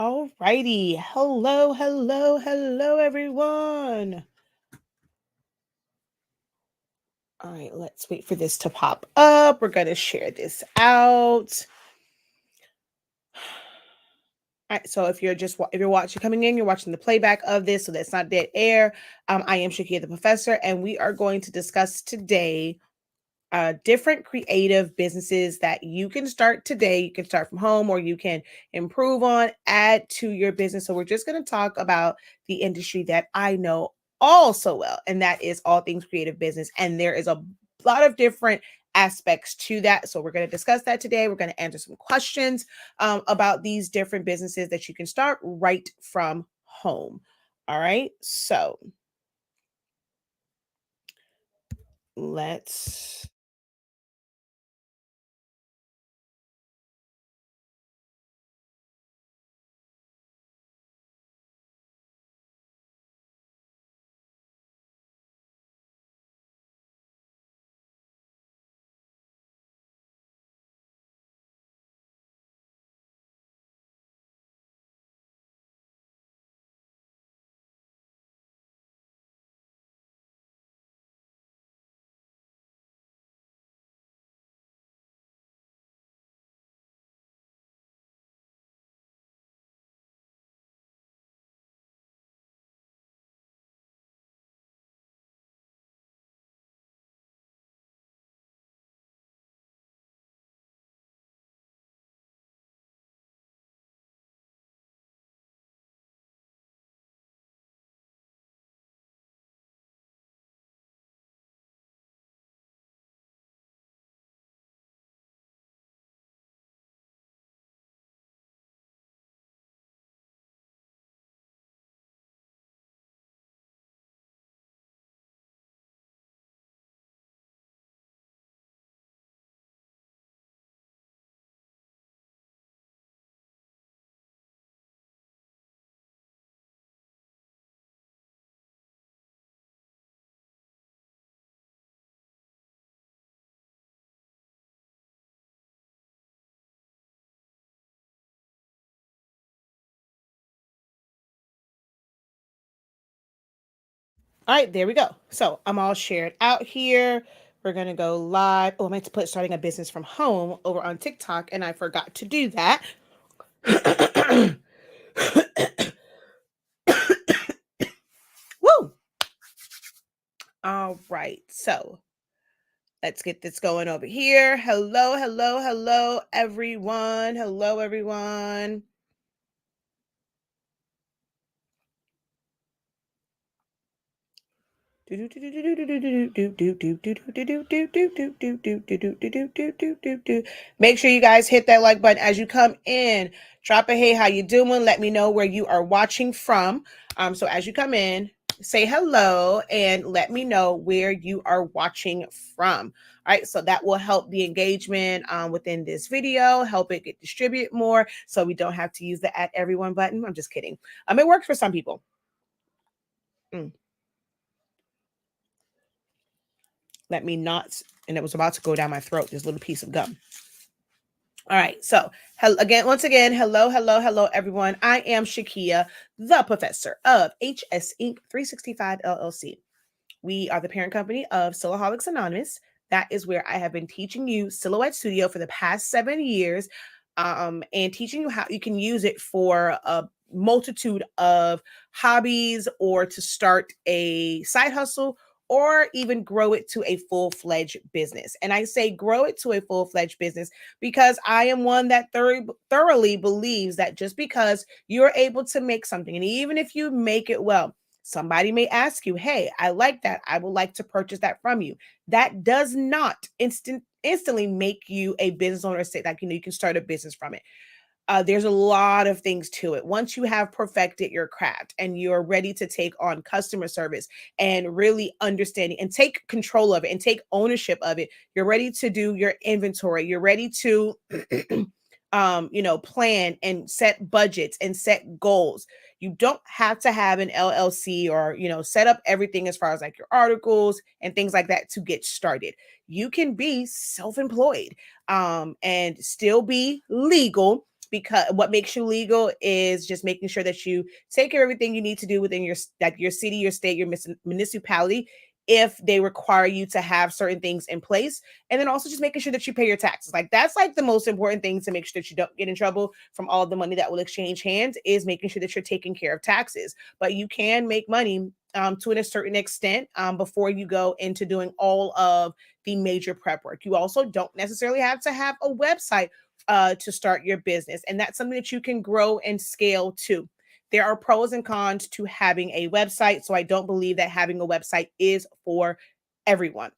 All righty. Hello, hello, hello, everyone. All right, let's wait for this to pop up. We're going to share this out. All right, so if you're watching coming in, you're watching the playback of this, so that's not dead air. I am Shakeya the Professor, and we are going to discuss today different creative businesses that you can start today. You can start from home or you can improve on, add to your business. So we're just going to talk about the industry that I know all so well, and that is all things creative business. And there is a lot of different aspects to that. So we're going to discuss that today. We're going to answer some questions about these different businesses that you can start right from home. All right. So let's All right, there we go. So I'm all shared out here. We're gonna go live. Oh, I meant to put starting a business from home over on TikTok, and I forgot to do that. Woo! All right, so let's get this going over here. Hello, hello, hello, everyone. Hello, everyone. Make sure you guys hit that like button as you come in. Drop a hey, how you doing? Let me know where you are watching from. So as you come in, say hello and let me know where you are watching from. All right, so that will help the engagement within this video, help it get distributed more, so we don't have to use the at everyone button. I'm just kidding. It works for some people. Let me not, and it was about to go down my throat, this little piece of gum. All right, so once again, hello, hello, hello, everyone. I am Shakeya, the professor of HS Inc. 365 LLC. We are the parent company of Silhouettes Anonymous. That is where I have been teaching you Silhouette Studio for the past 7 years, and teaching you how you can use it for a multitude of hobbies or to start a side hustle or even grow it to a full-fledged business. And I say grow it to a full-fledged business because I am one that thoroughly believes that just because you're able to make something, and even if you make it well, somebody may ask you, hey, I like that. I would like to purchase that from you. That does not instantly make you a business owner. Say like, you can start a business from it. There's a lot of things to it. Once you have perfected your craft and you're ready to take on customer service and really understanding and take control of it and take ownership of it, you're ready to do your inventory. You're ready to, plan and set budgets and set goals. You don't have to have an LLC or, set up everything as far as like your articles and things like that to get started. You can be self-employed and still be legal, because what makes you legal is just making sure that you take care of everything you need to do within your city, your state, your municipality, if they require you to have certain things in place. And then also just making sure that you pay your taxes. Like that's like the most important thing to make sure that you don't get in trouble from all the money that will exchange hands, is making sure that you're taking care of taxes. But you can make money to a certain extent before you go into doing all of the major prep work. You also don't necessarily have to have a website to start your business. And that's something that you can grow and scale too. There are pros and cons to having a website. So I don't believe that having a website is for everyone.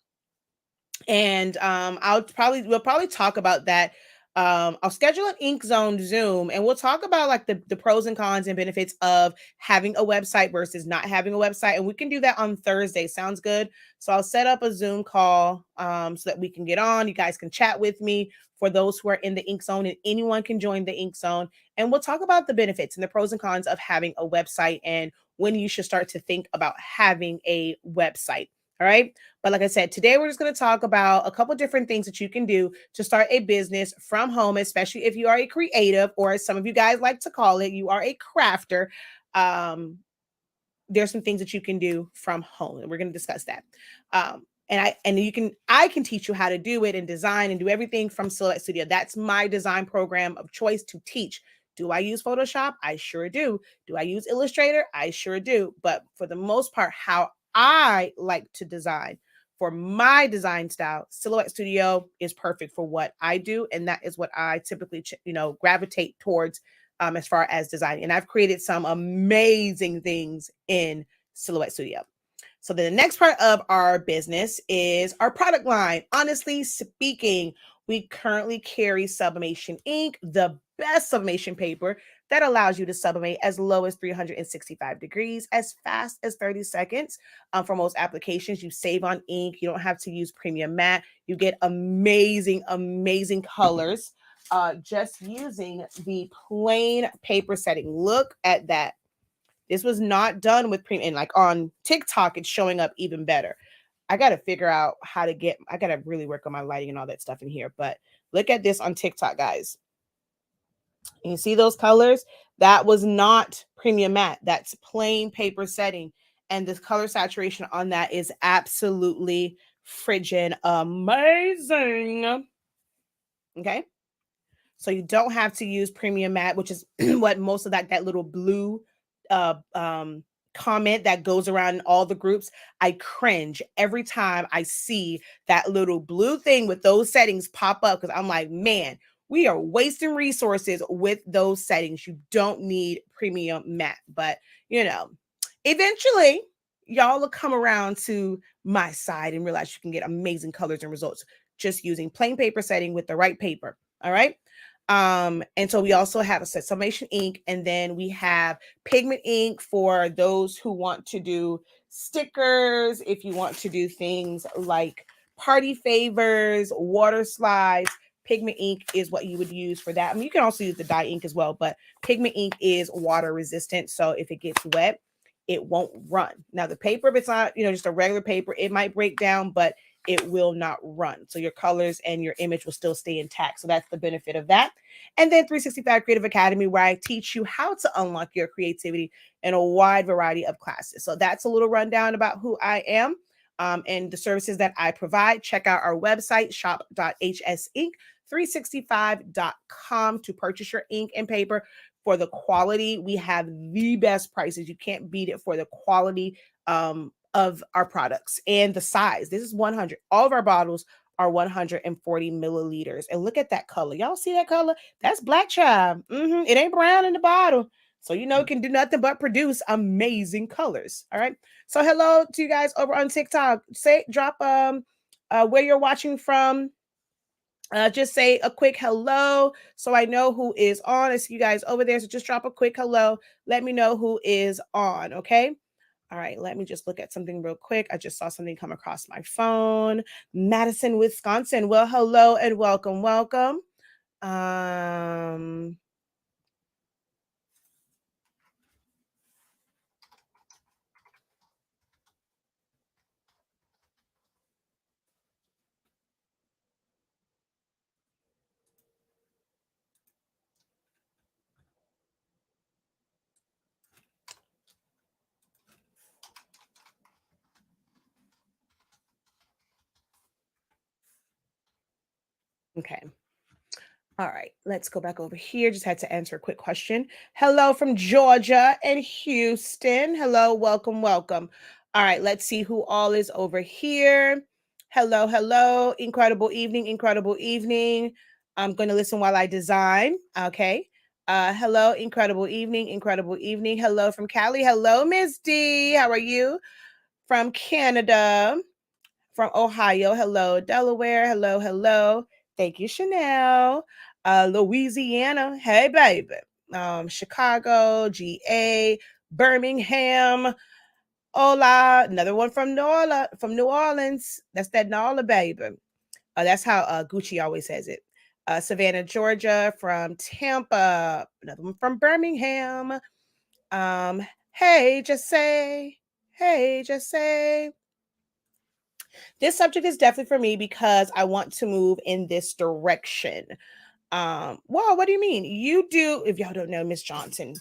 And we'll probably talk about that. I'll schedule an Ink Zone Zoom and we'll talk about like the pros and cons and benefits of having a website versus not having a website. And we can do that on Thursday. Sounds good. So I'll set up a Zoom call so that we can get on. You guys can chat with me for those who are in the Ink Zone, and anyone can join the Ink Zone. And we'll talk about the benefits and the pros and cons of having a website and when you should start to think about having a website. All right. But like I said, today we're just going to talk about a couple different things that you can do to start a business from home, especially if you are a creative, or as some of you guys like to call it, you are a crafter. There's some things that you can do from home, and we're going to discuss that. I can teach you how to do it and design and do everything from Silhouette Studio. That's my design program of choice to teach. Do I use Photoshop? I sure do. Do I use Illustrator? I sure do. But for the most part, how I like to design for my design style, Silhouette Studio is perfect for what I do. And that is what I typically, gravitate towards as far as designing. And I've created some amazing things in Silhouette Studio. So then the next part of our business is our product line. Honestly speaking, we currently carry sublimation ink, the best sublimation paper that allows you to sublimate as low as 365 degrees, as fast as 30 seconds. For most applications, you save on ink. You don't have to use premium matte. You get amazing, amazing colors just using the plain paper setting. Look at that. This was not done with premium. And like on TikTok, it's showing up even better. I got to figure out I got to really work on my lighting and all that stuff in here. But look at this on TikTok, guys. You see those colors? That was not premium matte. That's plain paper setting. And the color saturation on that is absolutely friggin' amazing. Okay. So you don't have to use premium matte, which is what most of that little blue uh, um, comment that goes around in all the groups. I cringe every time I see that little blue thing with those settings pop up, because I'm like, man, we are wasting resources with those settings. You don't need premium matte, but eventually y'all will come around to my side and realize you can get amazing colors and results just using plain paper setting with the right paper. All right. And so we also have a sublimation ink, and then we have pigment ink for those who want to do stickers, if you want to do things like party favors, water slides. Pigment ink is what you would use for that. I mean, you can also use the dye ink as well, but pigment ink is water resistant. So if it gets wet, it won't run. Now the paper, if it's not, just a regular paper, it might break down, but it will not run. So your colors and your image will still stay intact. So that's the benefit of that. And then 365 Creative Academy, where I teach you how to unlock your creativity in a wide variety of classes. So that's a little rundown about who I am and the services that I provide. Check out our website, shop.hsink365.com to purchase your ink and paper. For the quality, we have the best prices. You can't beat it for the quality of our products and the size. This is 100. All of our bottles are 140 milliliters. And look at that color. Y'all see that color? That's black child. It ain't brown in the bottle. So it can do nothing but produce amazing colors. All right. So hello to you guys over on TikTok. Drop where you're watching from. Just say a quick hello so I know who is on. I see you guys over there. So just drop a quick hello. Let me know who is on. Okay. All right, let me just look at something real quick. I just saw something come across my phone. Madison, Wisconsin. Well, hello and welcome, welcome. Okay. All right, let's go back over here. Just had to answer a quick question. Hello from Georgia and Houston. Hello, welcome, welcome. All right, let's see who all is over here. Hello, hello. Incredible evening, incredible evening. I'm going to listen while I design. Okay. Hello, incredible evening, incredible evening. Hello from Cali. Hello, Miss D. How are you? From Canada, from Ohio. Hello, Delaware. Hello, hello. Thank you, Chanel. Louisiana. Hey, baby. Chicago, GA, Birmingham. Hola. Another one from New Orleans. That's that Nola, baby. That's how Gucci always says it. Savannah, Georgia, from Tampa. Another one from Birmingham. Hey, just say. Hey, just say. This subject is definitely for me because I want to move in this direction. Well, what do you mean? You do, if y'all don't know Miss Johnson.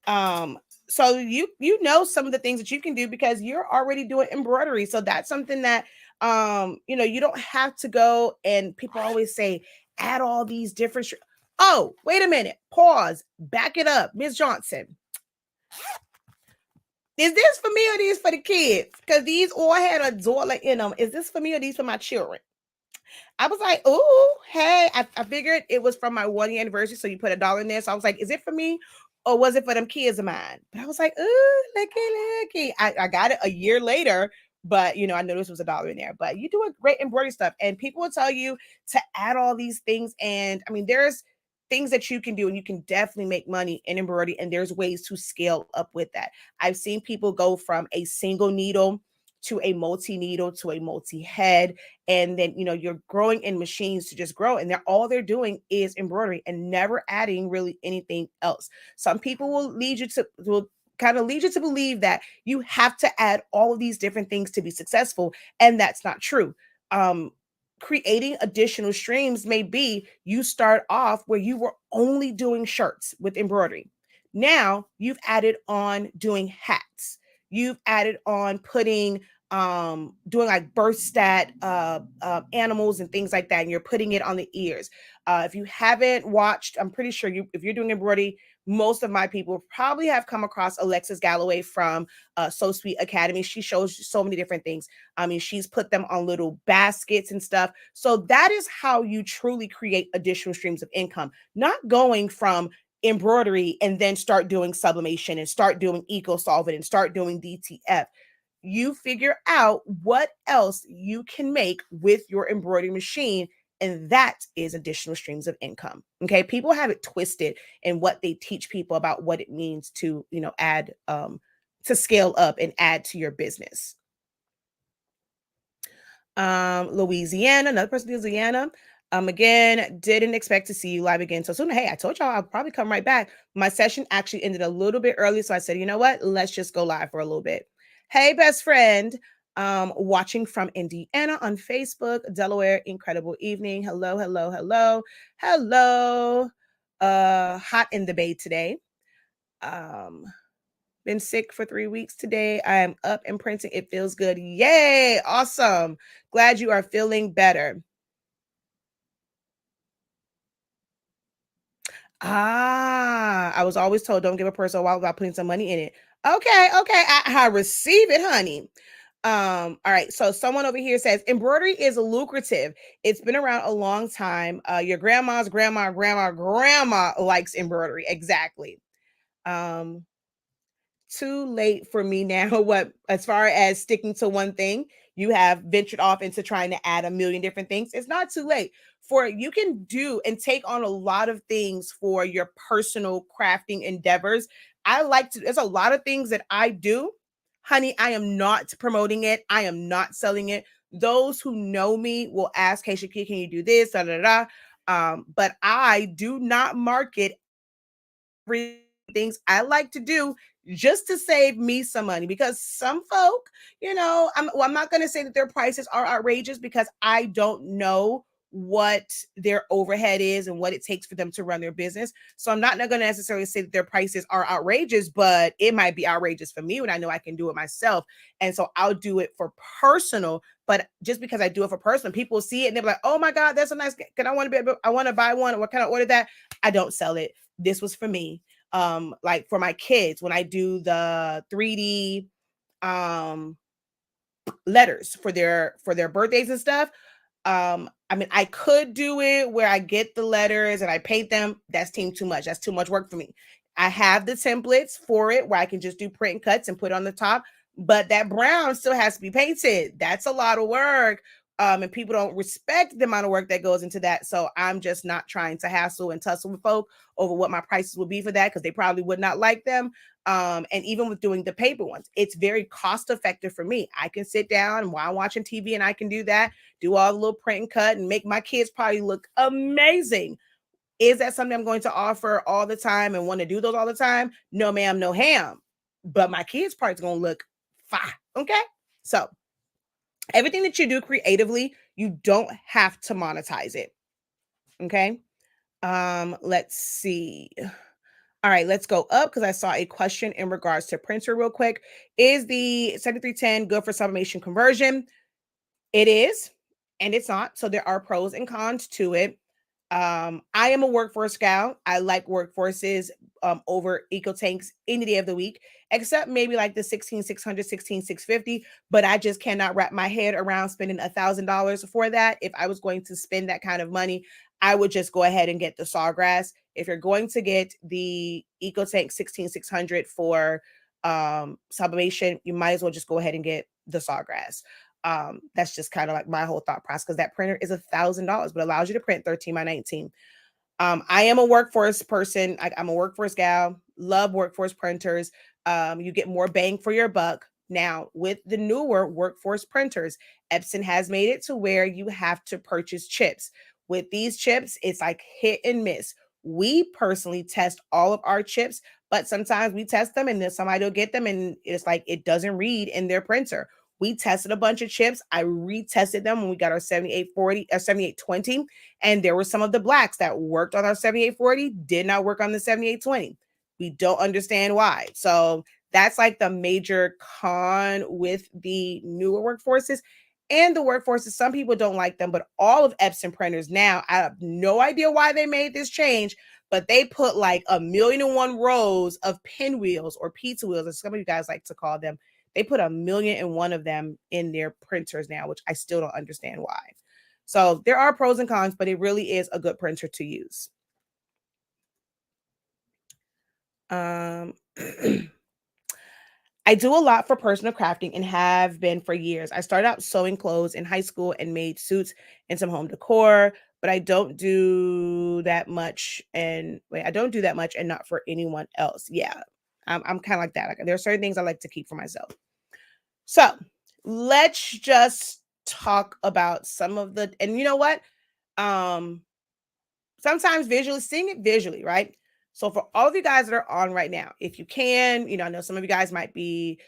Um, so you know some of the things that you can do because you're already doing embroidery. So that's something that you don't have to go, and people always say add all these different oh, wait a minute. Pause. Back it up. Miss Johnson. Is this for me or these for the kids? Because these all had a Zorla in them. Is this for me or these for my children? I was like, oh, hey, I figured it was from my 1 year anniversary. So you put $1 in there. So I was like, is it for me or was it for them kids of mine? But I was like, ooh, looky. I got it a year later, but I noticed it was $1 in there. But you do a great embroidery stuff, and people will tell you to add all these things. And I mean, there's things that you can do, and you can definitely make money in embroidery. And there's ways to scale up with that. I've seen people go from a single needle to a multi needle to a multi head, and then you're growing in machines to just grow, and they're doing is embroidery and never adding really anything else. Some people will kind of lead you to believe that you have to add all of these different things to be successful, and that's not true. Creating additional streams may be you start off where you were only doing shirts with embroidery. Now you've added on doing hats. You've added on putting doing like birth stat animals and things like that, and you're putting it on the ears. If you haven't watched, I'm pretty sure if you're doing embroidery, most of my people probably have come across Alexis Galloway from So Sweet Academy. She shows so many different things. I mean, she's put them on little baskets and stuff. So that is how you truly create additional streams of income, not going from embroidery and then start doing sublimation and start doing eco solvent and start doing DTF. You figure out what else you can make with your embroidery machine, and that is additional streams of income. Okay, people have it twisted in what they teach people about what it means to add to scale up and add to your business. Louisiana, another person in Louisiana. Again, didn't expect to see you live again so soon. Hey, I told y'all I'll probably come right back. My session actually ended a little bit early, so I said, you know what? Let's just go live for a little bit. Hey, best friend, watching from Indiana on Facebook, Delaware. Incredible evening. Hello, hello, hello, hello. Hot in the Bay today. Been sick for 3 weeks today. I am up and printing. It feels good. Yay! Awesome. Glad you are feeling better. I was always told don't give a person a wallet without putting some money in it. Okay, I receive it, honey. All right. So someone over here says embroidery is lucrative. It's been around a long time. Your grandma's grandma likes embroidery. Exactly. Too late for me now. What, as far as sticking to one thing, you have ventured off into trying to add a million different things. It's not too late for you can do and take on a lot of things for your personal crafting endeavors. There's a lot of things that I do, honey. I am not promoting it. I am not selling it. Those who know me will ask, hey, Shakeya, can you do this? Da, da, da. But I do not market things I like to do just to save me some money, because some folk, I'm not going to say that their prices are outrageous because I don't know what their overhead is and what it takes for them to run their business. So I'm not going to necessarily say that their prices are outrageous, but it might be outrageous for me when I know I can do it myself. And so I'll do it for personal. But just because I do it for personal, people see it and they're like, "Oh my God, that's a nice. Can I want to be? I want to buy one. What can I order that?" I don't sell it. This was for me. Like for my kids, when I do the 3D letters for their birthdays and stuff. I mean, I could do it where I get the letters and I paint them. That's too much. That's too much work for me. I have the templates for it where I can just do print and cuts and put on the top, but that brown still has to be painted. That's a lot of work. And people don't respect the amount of work that goes into that. So I'm just not trying to hassle and tussle with folk over what my prices will be for that because they probably would not like them. And even with doing the paper ones, it's very cost effective for me. I can sit down while I'm watching TV and I can do that, do all the little print and cut and make my kids probably look amazing. Is that something I'm going to offer all the time and want to do those all the time? No, ma'am, no ham. But my kids' part's going to look fine. Okay. So everything that you do creatively, you don't have to monetize it. Okay. Let's see. All right, let's go up because I saw a question in regards to printer real quick. Is the 7310 good for sublimation conversion? It is, and it's not. So there are pros and cons to it. I am a workforce gal. I like workforces over eco tanks any day of the week, except maybe like the 16600, 16650. But I just cannot wrap my head around spending $1,000 for that. If I was going to spend that kind of money, I would just go ahead and get the sawgrass. If you're going to get the eco tank 16600 for sublimation, you might as well just go ahead and get the sawgrass. That's just kind of like my whole thought process because that printer is $1,000, but allows you to print 13 by 19. I am a workforce person. I'm a workforce gal. Love workforce printers. You get more bang for your buck. Now, with the newer workforce printers, Epson has made it to where you have to purchase chips. With these chips, it's like hit and miss. We personally test all of our chips, but sometimes we test them and then somebody will get them and it's like it doesn't read in their printer. We tested a bunch of chips. I retested them when we got our 7840 or 7820. And there were some of the blacks that worked on our 7840, did not work on the 7820. We don't understand why. So that's like the major con with the newer workforces and the workforces. Some people don't like them, but all of Epson printers now, I have no idea why they made this change, but they put like 1,000,001 rows of pinwheels or pizza wheels, as some of you guys like to call them. They put 1,000,001 of them in their printers now, which I still don't understand why. So there are pros and cons, but it really is a good printer to use. Um, I do a lot for personal crafting and have been for years. I started out sewing clothes in high school and made suits and some home decor, but I don't do that much. And wait, I don't do that much and not for anyone else. Yeah, I'm kind of like that. Like, there are certain things I like to keep for myself. So let's just talk about some of the, and you know what? Um, Sometimes visually, seeing it visually, right? So for all of you guys that are on right now, if you can, I know some of you guys might be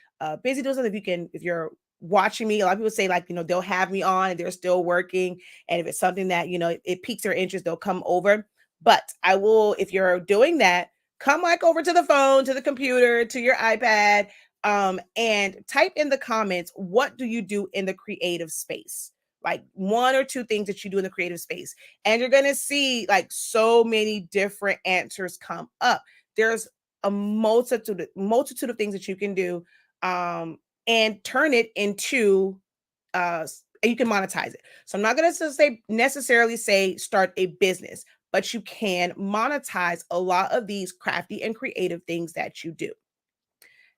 busy doing something. If you can, if you're watching me, a lot of people say like, they'll have me on and they're still working. And if it's something that, it piques their interest, they'll come over. But I will, if you're doing that, come like over to the phone, to the computer, to your iPad, and type in the comments, what do you do in the creative space? Like one or two things that you do in the creative space. And you're going to see like so many different answers come up. There's a multitude of things that you can do, and turn it into and you can monetize it. So I'm not going to say necessarily say start a business, but you can monetize a lot of these crafty and creative things that you do.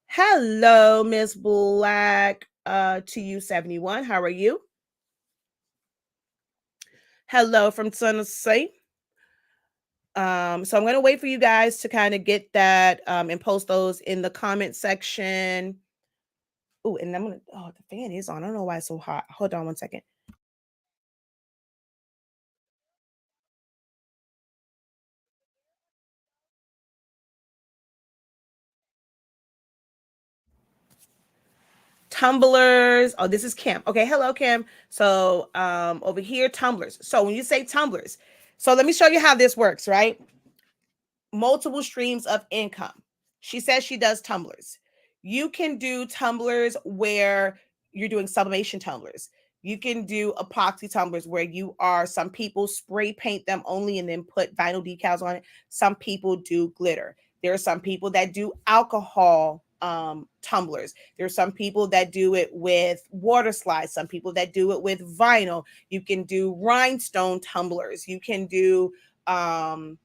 Hello, Miss Black, to you 71. How are you? Hello from Tennessee. So I'm gonna wait for you guys to kind of get that and post those in the comment section. Oh, and the fan is on. I don't know why it's so hot. Hold on one second. tumblers. Oh, this is Kim. Okay, hello, Kim. So over here, tumblers. So when you say tumblers, so let me show you how this works, right? Multiple streams of income. She says she does tumblers. You can do tumblers where you're doing sublimation tumblers. You can do epoxy tumblers where some people spray paint them only and then put vinyl decals on it. Some people do glitter. There are some people that do alcohol tumblers. There are some people that do it with water slides. Some people that do it with vinyl. You can do rhinestone tumblers. You can do some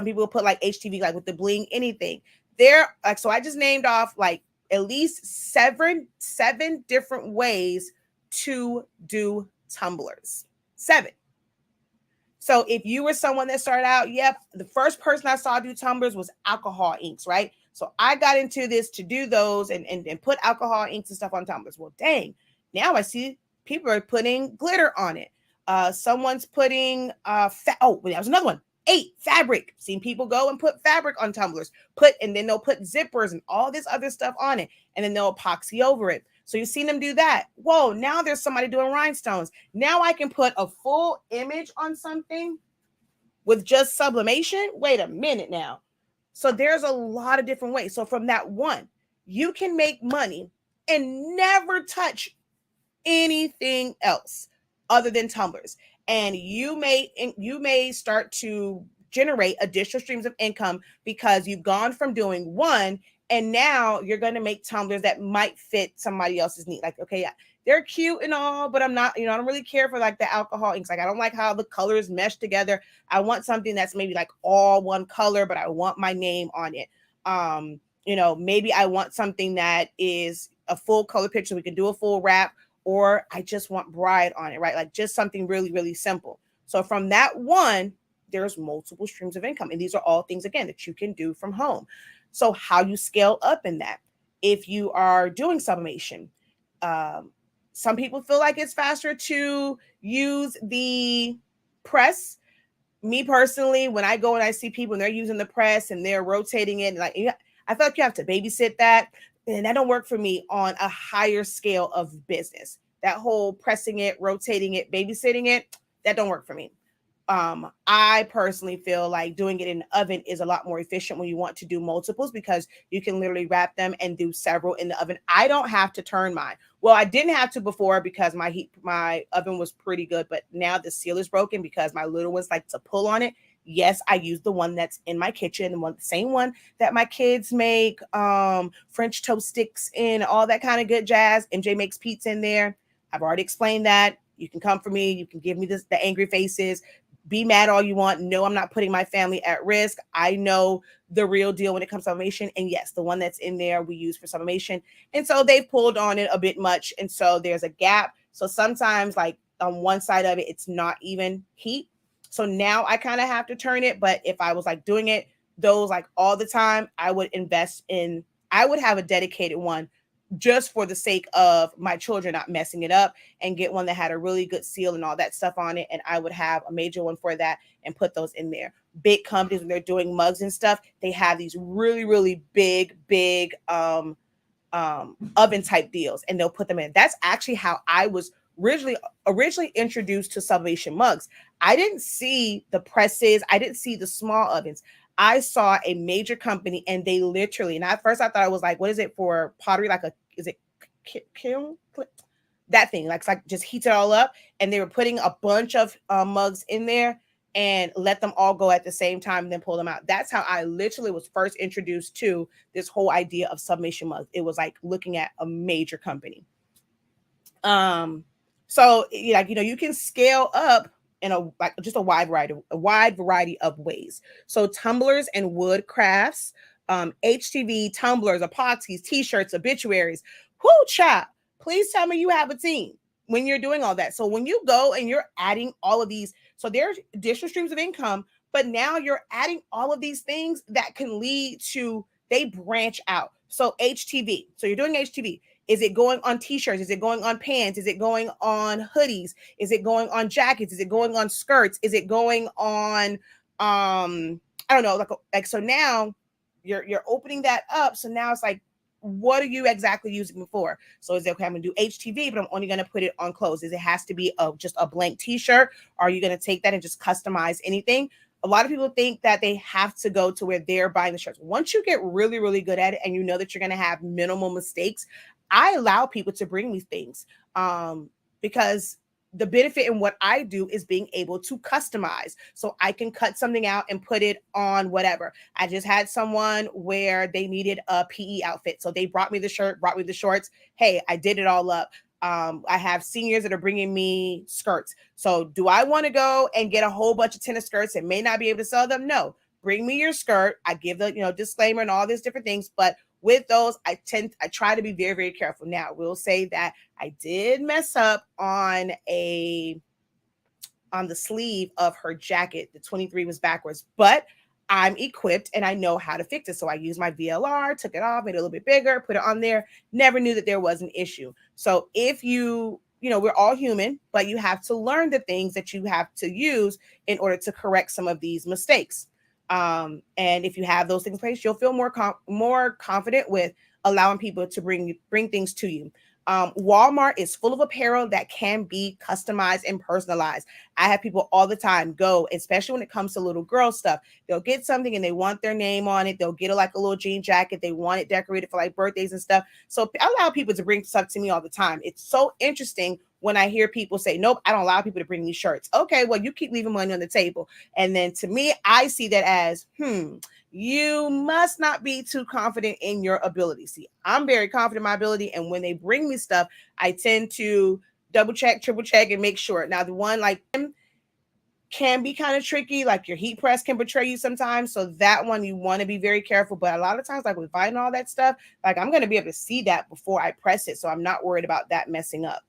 people put like HTV, like with the bling, anything. So I just named off like at least seven different ways to do tumblers. 7. So if you were someone that started out, yep, the first person I saw do tumblers was alcohol inks, right? So I got into this to do those and put alcohol inks and stuff on tumblers. Well, dang, now I see people are putting glitter on it. Someone's putting that was another one. 8, fabric. Seen people go and put fabric on tumblers, and then they'll put zippers and all this other stuff on it, and then they'll epoxy over it. So you've seen them do that. Whoa, now there's somebody doing rhinestones. Now I can put a full image on something with just sublimation. Wait a minute now. So there's a lot of different ways. So from that one, you can make money and never touch anything else other than tumblers. And you may start to generate additional streams of income because you've gone from doing one and now you're going to make tumblers that might fit somebody else's need. Like, okay, yeah, they're cute and all, but I'm not, I don't really care for like the alcohol inks. Like, I don't like how the colors mesh together. I want something that's maybe like all one color, but I want my name on it. Maybe I want something that is a full color picture. We can do a full wrap, or I just want bride on it, right? Like just something really, really simple. So from that one, there's multiple streams of income. And these are all things, again, that you can do from home. So how you scale up in that, if you are doing sublimation, some people feel like it's faster to use the press. Me personally, when I go and I see people and they're using the press and they're rotating it, like I feel like you have to babysit that. And that don't work for me on a higher scale of business. That whole pressing it, rotating it, babysitting it, that don't work for me. I personally feel like doing it in the oven is a lot more efficient when you want to do multiples, because you can literally wrap them and do several in the oven. I don't have to turn mine. Well, I didn't have to before because my oven was pretty good, but now the seal is broken because my little ones like to pull on it. Yes, I use the one that's in my kitchen, the same one that my kids make French toast sticks in, all that kind of good jazz. MJ makes pizza in there. I've already explained that. You can come for me. You can give me the angry faces. Be mad all you want. No, I'm not putting my family at risk. I know the real deal when it comes to sublimation. And yes, the one that's in there we use for sublimation. And so they've pulled on it a bit much. And so there's a gap. So sometimes like on one side of it, it's not even heat. So now I kind of have to turn it. But if I was like doing it those like all the time, I would have a dedicated one just for the sake of my children not messing it up, and get one that had a really good seal and all that stuff on it. And I would have a major one for that and put those in there. Big companies, when they're doing mugs and stuff, they have these really, really big oven type deals, and they'll put them in. That's actually how I was originally introduced to sublimation mugs. I didn't see the presses. I didn't see the small ovens. I saw a major company, and they literally, and at first I thought it was like, what is it for pottery? Like is it kiln? That thing, like just heats it all up. And they were putting a bunch of mugs in there and let them all go at the same time and then pull them out. That's how I literally was first introduced to this whole idea of sublimation mugs. It was like looking at a major company. So you can scale up in a wide variety of ways. So tumblers and wood crafts, HTV, tumblers, epoxies, t-shirts, obituaries. Whoo, child, please tell me you have a team when you're doing all that. So when you go and you're adding all of these, so there's additional streams of income, but now you're adding all of these things that can lead to, they branch out. So HTV, so you're doing HTV. Is it going on t-shirts? Is it going on pants? Is it going on hoodies? Is it going on jackets? Is it going on skirts? Is it going on I don't know, like so now you're opening that up. So now it's like, what are you exactly using it for? So is it okay, I'm gonna do HTV, but I'm only gonna put it on clothes? Is it has to be just a blank t-shirt? Are you gonna take that and just customize anything? A lot of people think that they have to go to where they're buying the shirts. Once you get really, really good at it and you know that you're gonna have minimal mistakes, I allow people to bring me things, because the benefit in what I do is being able to customize. So I can cut something out and put it on whatever. I just had someone where they needed a PE outfit. So they brought me the shirt, brought me the shorts. Hey, I did it all up. I have seniors that are bringing me skirts. So do I want to go and get a whole bunch of tennis skirts and may not be able to sell them? No. Bring me your skirt. I give the, disclaimer and all these different things, but with those, I try to be very, very careful. Now, we'll say that I did mess up on the sleeve of her jacket. The 23 was backwards, but I'm equipped and I know how to fix it. So I used my VLR, took it off, made it a little bit bigger, put it on there. Never knew that there was an issue. So if we're all human, but you have to learn the things that you have to use in order to correct some of these mistakes. And if you have those things in place, you'll feel more confident with allowing people to bring things to you. Walmart is full of apparel that can be customized and personalized. I have people all the time go, especially when it comes to little girl stuff. They'll get something and they want their name on it. They'll get like a little jean jacket. They want it decorated for like birthdays and stuff. So I allow people to bring stuff to me all the time. It's so interesting when I hear people say, nope, I don't allow people to bring me shirts. Okay, well, you keep leaving money on the table. And then to me, I see that as, you must not be too confident in your ability. See, I'm very confident in my ability. And when they bring me stuff, I tend to double check, triple check, and make sure. Now, the one like can be kind of tricky, like your heat press can betray you sometimes. So that one you want to be very careful. But a lot of times, like with vinyl and all that stuff, like I'm going to be able to see that before I press it. So I'm not worried about that messing up.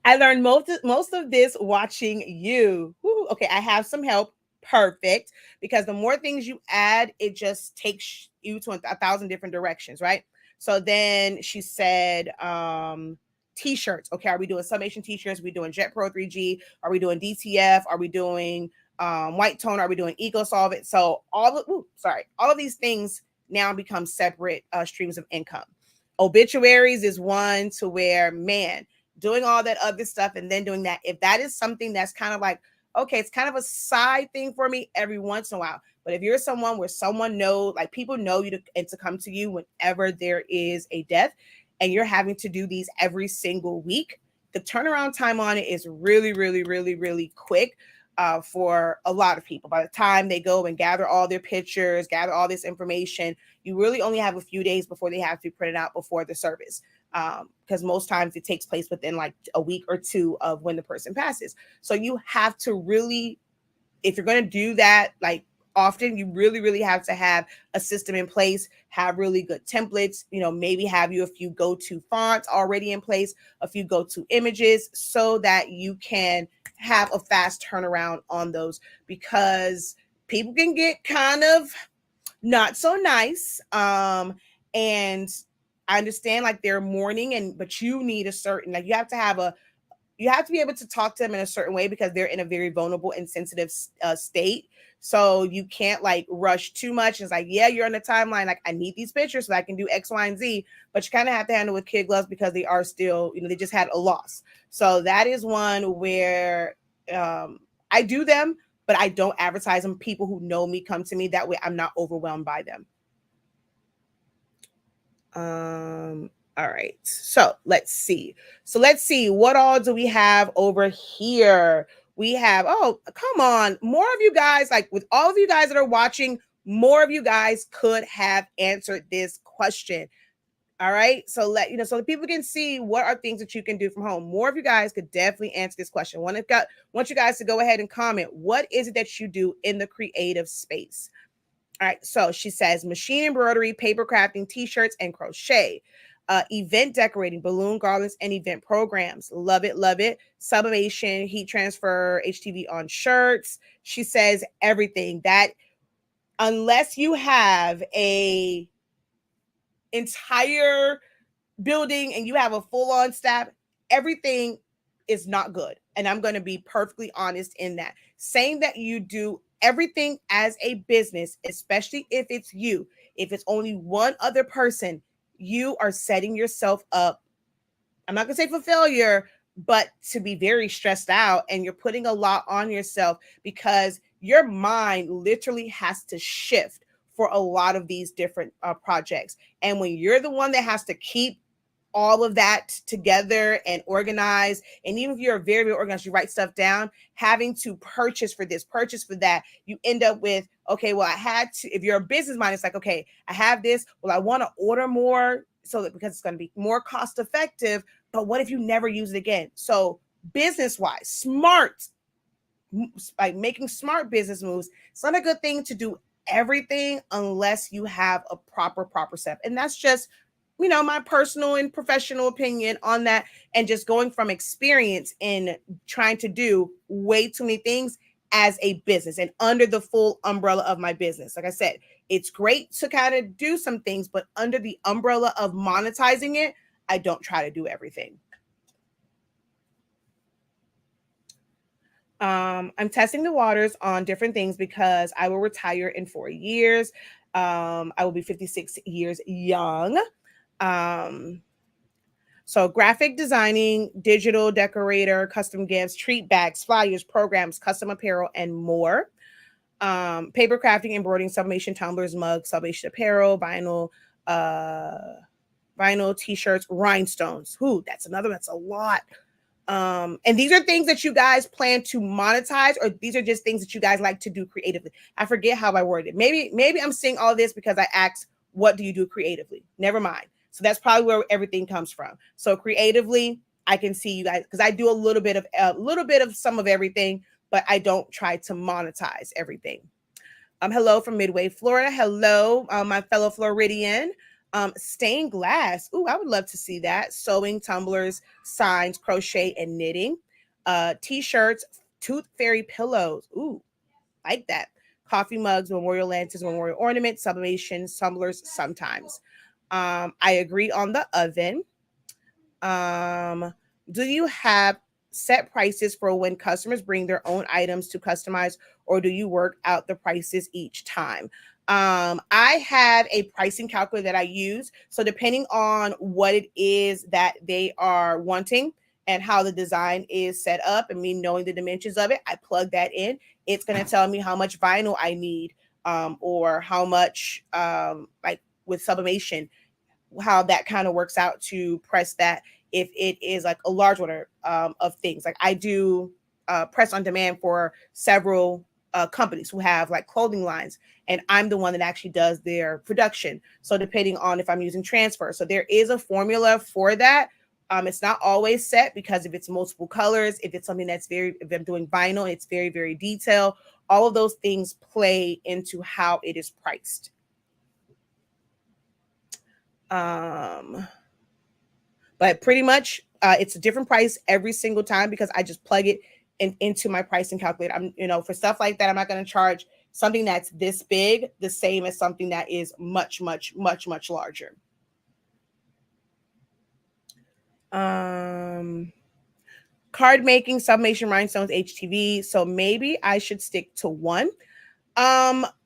I learned most of this watching you. Woo, okay, I have some help. Perfect. Because the more things you add, it just takes you to 1,000 different directions, right? So then she said, t-shirts. Okay, are we doing summation t-shirts? Are we doing Jet Pro 3G? Are we doing DTF? Are we doing white tone? Are we doing eco solvent? So all of these things now become separate streams of income. Obituaries is one to where, man, doing all that other stuff and then doing that. If that is something that's kind of like, okay, it's kind of a side thing for me every once in a while. But if you're someone where someone knows, like people know you and to come to you whenever there is a death and you're having to do these every single week, the turnaround time on it is really, really, really, really quick. For a lot of people, by the time they go and gather all their pictures, gather all this information, you really only have a few days before they have to be printed out before the service. Because most times it takes place within like a week or two of when the person passes. So you have to really, if you're going to do that, like often, you really, really have to have a system in place, have really good templates, maybe have you a few go-to fonts already in place, a few go-to images so that you can have a fast turnaround on those, because people can get kind of not so nice. And I understand like they're mourning but you need a certain, like you have to be able to talk to them in a certain way because they're in a very vulnerable and sensitive state. So you can't like rush too much. It's like, yeah, you're on the timeline. Like I need these pictures so I can do X, Y, and Z, but you kind of have to handle with kid gloves because they are still, they just had a loss. So that is one where I do them, but I don't advertise them. People who know me come to me. That way I'm not overwhelmed by them. All right. So let's see. What all do we have over here? We have, oh, come on. More of you guys, like with all of you guys that are watching, more of you guys could have answered this question. All right. So so that people can see what are things that you can do from home. More of you guys could definitely answer this question. Want you guys to go ahead and comment. What is it that you do in the creative space? All right, so she says machine embroidery, paper crafting, t-shirts, and crochet. Event decorating, balloon garlands, and event programs. Love it, love it. Sublimation, heat transfer, HTV on shirts. She says everything. That unless you have a entire building and you have a full-on staff, everything is not good. And I'm going to be perfectly honest in that. Saying that you do everything as a business, especially if it's you, if it's only one other person, you are setting yourself up, I'm not going to say for failure, but to be very stressed out, and you're putting a lot on yourself because your mind literally has to shift for a lot of these different projects. And when you're the one that has to keep all of that together and organize, and even if you're very, very organized, you write stuff down, having to purchase for this, purchase for that, you end up with, okay, well, I had to, if you're a business mind, it's like, okay, I have this, well, I want to order more so that because it's going to be more cost effective, but what if you never use it again? So business wise, smart, like making smart business moves, it's not a good thing to do everything unless you have a proper step. And that's just, my personal and professional opinion on that, and just going from experience in trying to do way too many things as a business and under the full umbrella of my business. Like I said, it's great to kind of do some things, but under the umbrella of monetizing it, I don't try to do everything. I'm testing the waters on different things because I will retire in 4 years. I will be 56 years young. So graphic designing, digital decorator, custom gifts, treat bags, flyers, programs, custom apparel, and more. Paper crafting, embroidering, sublimation, tumblers, mugs, sublimation apparel, vinyl t-shirts, rhinestones. Ooh, that's a lot. And these are things that you guys plan to monetize, or these are just things that you guys like to do creatively. I forget how I worded it. Maybe I'm saying all this because I asked, what do you do creatively? Never mind. So that's probably where everything comes from. So creatively, I can see you guys, because I do a little bit of some of everything, but I don't try to monetize everything. Hello from Midway, Florida. Hello, my fellow Floridian. Stained glass. Ooh, I would love to see that. Sewing, tumblers, signs, crochet, and knitting. T-shirts, tooth fairy pillows. Ooh, like that. Coffee mugs, memorial lanterns, memorial ornaments, sublimation, tumblers, sometimes. I agree on the oven. Do you have set prices for when customers bring their own items to customize, or do you work out the prices each time? I have a pricing calculator that I use. So depending on what it is that they are wanting and how the design is set up, and me knowing the dimensions of it, I plug that in. It's going to tell me how much vinyl I need, or how much, like with sublimation, how that kind of works out to press that, if it is like a large order of things. Like I do press on demand for several companies who have like clothing lines, and I'm the one that actually does their production. So depending on if I'm using transfer, so there is a formula for that. It's not always set, because if it's multiple colors, if it's something that's if I'm doing vinyl, it's very, very detailed. All of those things play into how it is priced. But pretty much it's a different price every single time, because I just plug it into my pricing calculator. I'm, for stuff like that, I'm not going to charge something that's this big the same as something that is much, much, much, much larger. Card making, sublimation, rhinestones, HTV. So maybe I should stick to one.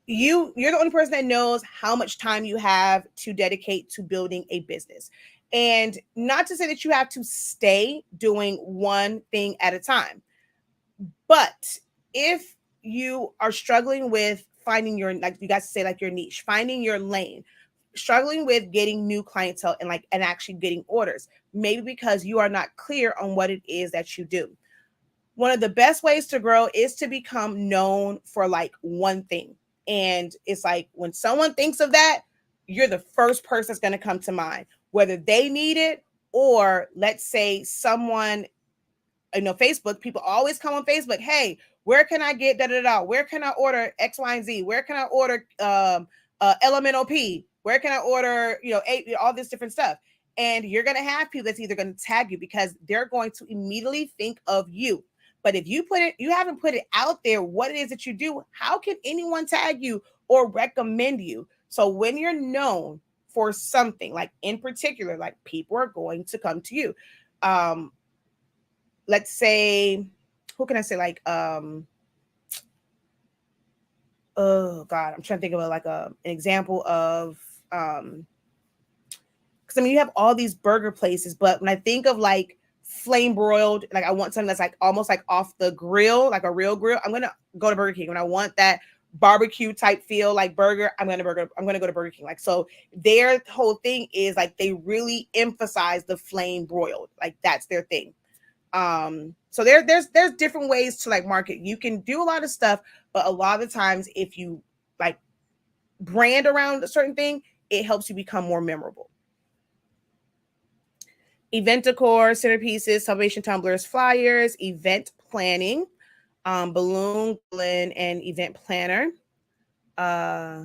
You're the only person that knows how much time you have to dedicate to building a business. And not to say that you have to stay doing one thing at a time, but if you are struggling with finding your, like you guys say, like your niche, finding your lane, struggling with getting new clientele and actually getting orders, maybe because you are not clear on what it is that you do. One of the best ways to grow is to become known for like one thing. And it's like when someone thinks of that, you're the first person that's going to come to mind, whether they need it, or let's say someone, Facebook, people always come on Facebook. Hey, where can I get Where can I order X, Y, and Z? Where can I order elemental P? Where can I order, all this different stuff? And you're going to have people that's either going to tag you, because they're going to immediately think of you. But if you haven't put it out there, what it is that you do, how can anyone tag you or recommend you? So when you're known for something, like in particular, like people are going to come to you. Let's say, who can I say? Like, oh God, I'm trying to think of like an example of because I mean you have all these burger places, but when I think of like flame broiled, like I want something that's like almost like off the grill, like a real grill, I'm gonna go to Burger King. When I want that barbecue type feel like burger, I'm gonna go to Burger King. Like so their whole thing is like they really emphasize the flame broiled. Like that's their thing. So there's different ways to like market. You can do a lot of stuff, but a lot of the times if you like brand around a certain thing, it helps you become more memorable. Event decor, centerpieces, sublimation tumblers, flyers, event planning, balloon, glint, and event planner. Uh,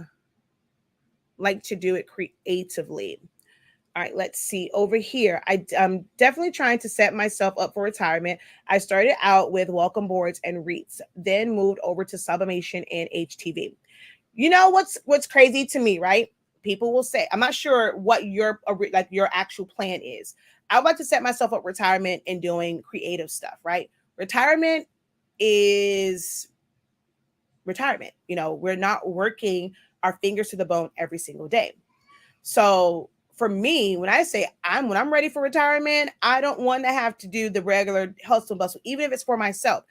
like to do it creatively. All right, let's see over here. I'm definitely trying to set myself up for retirement. I started out with welcome boards and wreaths, then moved over to sublimation and HTV. You know what's crazy to me, right? People will say, I'm not sure what your like your actual plan is. I would like to set myself up retirement and doing creative stuff, right? Retirement is retirement. You know, we're not working our fingers to the bone every single day. So for me, when I say when I'm ready for retirement, I don't want to have to do the regular hustle and bustle, even if it's for myself.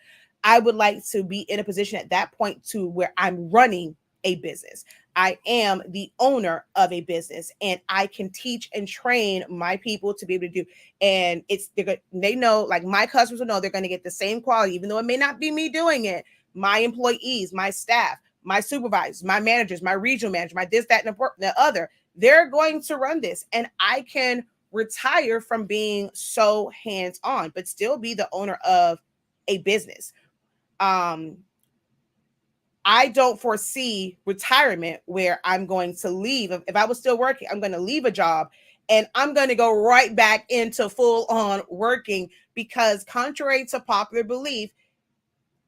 I would like to be in a position at that point to where I'm running a business. I am the owner of a business and I can teach and train my people to be able to do. And they know, like my customers will know they're going to get the same quality, even though it may not be me doing it. My employees, my staff, my supervisors, my managers, my regional manager, my this, that, and the other, they're going to run this. And I can retire from being so hands-on, but still be the owner of a business. Um, I don't foresee retirement where I'm going to leave. If I was still working, I'm going to leave a job and I'm going to go right back into full on working because, contrary to popular belief,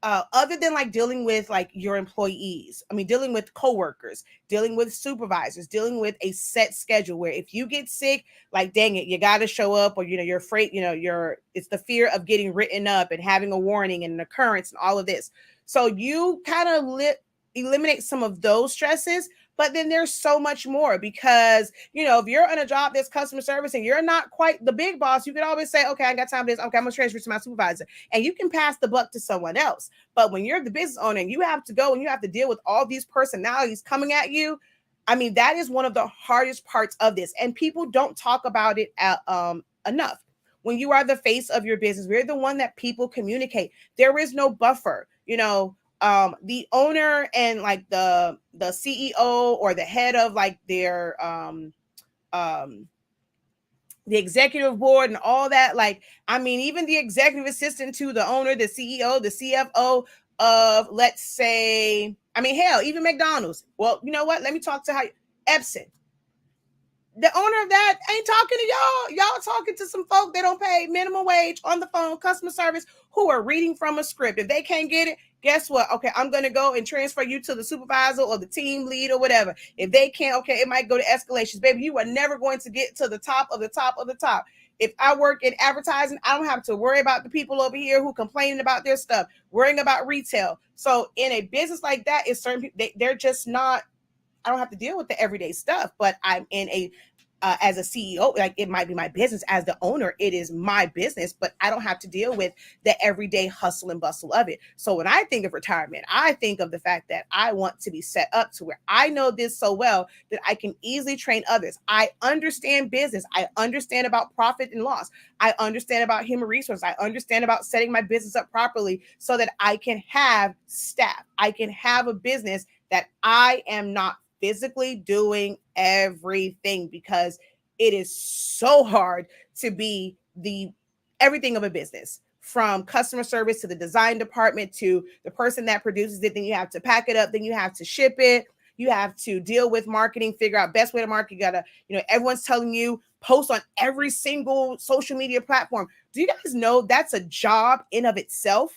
other than like dealing with like your employees, I mean, dealing with coworkers, dealing with supervisors, dealing with a set schedule where if you get sick, like, dang it, you got to show up, or, you know, you're afraid, you know, it's the fear of getting written up and having a warning and an occurrence and all of this. So you kind of eliminate some of those stresses. But then there's so much more because, you know, if you're on a job that's customer service and you're not quite the big boss, you can always say, okay, I got time for this. Okay, I'm going to transfer to my supervisor. And you can pass the buck to someone else. But when you're the business owner and you have to go and you have to deal with all these personalities coming at you, I mean, that is one of the hardest parts of this. And people don't talk about it enough. When you are the face of your business, we're the one that people communicate. There is no buffer. You know, the owner and like the CEO or the head of like their um the executive board and all that, like, I mean, even the executive assistant to the owner, the CEO, the CFO of, let's say, I mean, hell, even McDonald's. Well, you know what, let me talk to Epson, the owner of that ain't talking to y'all. Y'all talking to some folk that don't pay minimum wage on the phone, customer service, who are reading from a script. If they can't get it, guess what? Okay, I'm going to go and transfer you to the supervisor or the team lead or whatever. If they can't, okay, it might go to escalations. Baby, you are never going to get to the top of the top of the top. If I work in advertising, I don't have to worry about the people over here who complaining about their stuff, worrying about retail. So in a business like that, it's certain people, they're just not, I don't have to deal with the everyday stuff, but I'm in a as a CEO, like it might be my business. As the owner, it is my business, but I don't have to deal with the everyday hustle and bustle of it. So when I think of retirement, I think of the fact that I want to be set up to where I know this so well that I can easily train others. I understand business. I understand about profit and loss. I understand about human resources. I understand about setting my business up properly so that I can have staff. I can have a business that I am not physically doing everything, because it is so hard to be the everything of a business, from customer service to the design department to the person that produces it. Then you have to pack it up, then you have to ship it, you have to deal with marketing, figure out best way to market. You gotta, you know, everyone's telling you post on every single social media platform. Do you guys know that's a job in of itself?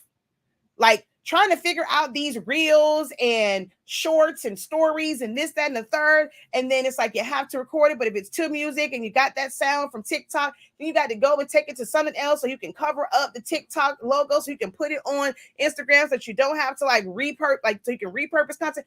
Like, trying to figure out these reels and shorts and stories and this, that, and the third. And then it's like you have to record it. But if it's to music and you got that sound from TikTok, then you got to go and take it to something else so you can cover up the TikTok logo so you can put it on Instagram so that you don't have to like so you can repurpose content.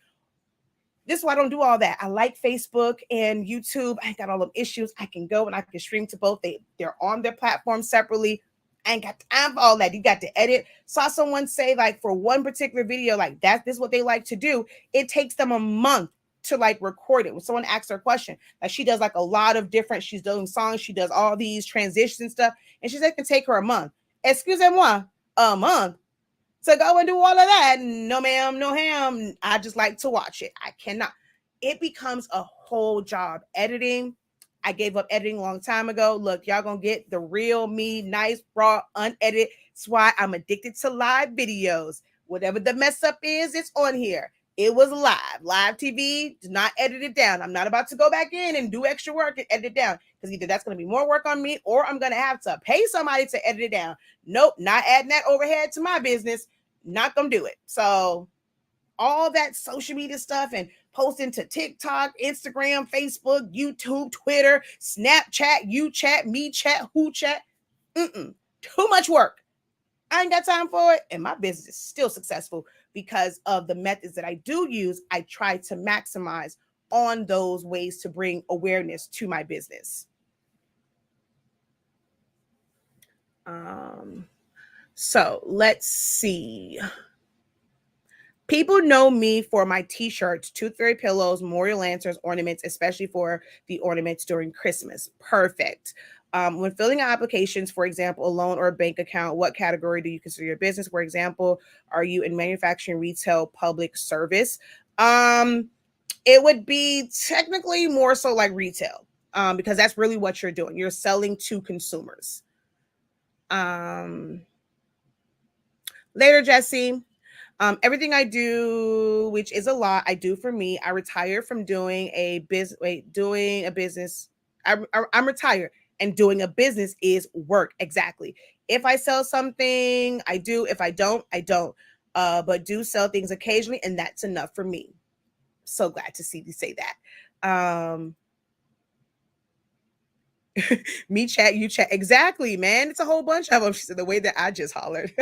This is why I don't do all that. I like Facebook and YouTube. I ain't got all them issues. I can go and I can stream to both. They're on their platform separately. I ain't got time for all that. You got to edit. Saw someone say like for one particular video, like this is what they like to do. It takes them a month to like record it. When someone asks her a question, like she does like a lot of different, she's doing songs, she does all these transitions and stuff, and she said it can take her a month. Excusez-moi, a month to go and do all of that. No, ma'am, no ham. I just like to watch it. I cannot. It becomes a whole job. Editing. I gave up editing a long time ago. Look, y'all gonna get the real me, nice, raw, unedited. That's why I'm addicted to live videos. Whatever the mess up is, it's on here. It was live TV. Do not edit it down. I'm not about to go back in and do extra work and edit it down, because either that's going to be more work on me or I'm going to have to pay somebody to edit it down. Nope, not adding that overhead to my business. Not going to do it. So all that social media stuff and posting to TikTok, Instagram, Facebook, YouTube, Twitter, Snapchat, YouChat, Me Chat, Who Chat. Too much work. I ain't got time for it. And my business is still successful because of the methods that I do use. I try to maximize on those ways to bring awareness to my business. So let's see. People know me for my t-shirts, tooth fairy pillows, memorial lanterns, ornaments, especially for the ornaments during Christmas. Perfect. When filling out applications, for example, a loan or a bank account, what category do you consider your business? For example, are you in manufacturing, retail, public service? It would be technically more so like retail, because that's really what you're doing. You're selling to consumers. Later, Jesse. Everything I do, which is a lot, I do for me. I retired from doing a business. I'm retired, and doing a business is work. Exactly. If I sell something, I do. If I don't, I don't. But do sell things occasionally, and that's enough for me. So glad to see you say that. Me chat, you chat. Exactly, man. It's a whole bunch of them. She said the way that I just hollered.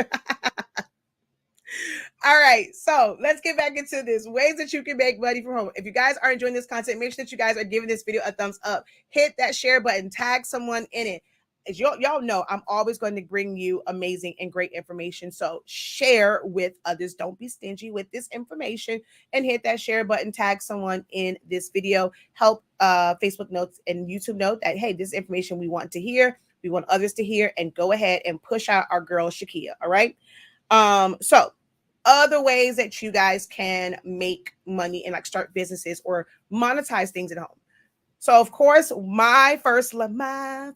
All right, so let's get back into this. Ways that you can make money from home. If you guys are enjoying this content, make sure that you guys are giving this video a thumbs up. Hit that share button, tag someone in it. As y'all know, I'm always going to bring you amazing and great information. So share with others. Don't be stingy with this information, and hit that share button, tag someone in this video. Help Facebook notes and YouTube note that, hey, this information we want to hear. We want others to hear, and go ahead and push out our girl Shakeya. All right. So other ways that you guys can make money and like start businesses or monetize things at home. So of course, my first love,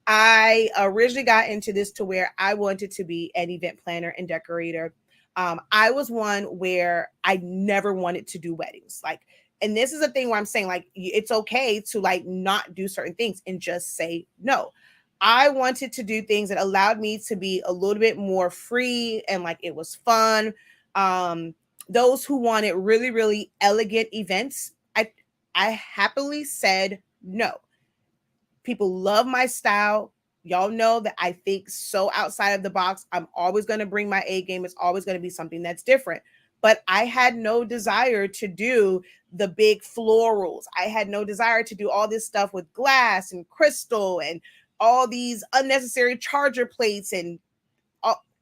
I originally got into this to where I wanted to be an event planner and decorator. I was one where I never wanted to do weddings. Like, and this is a thing where I'm saying like, it's okay to like not do certain things and just say no. I wanted to do things that allowed me to be a little bit more free and like it was fun. Those who wanted really, really elegant events, I happily said no. People love my style. Y'all know that I think so outside of the box. I'm always going to bring my A game. It's always going to be something that's different. But I had no desire to do the big florals. I had no desire to do all this stuff with glass and crystal and all these unnecessary charger plates, and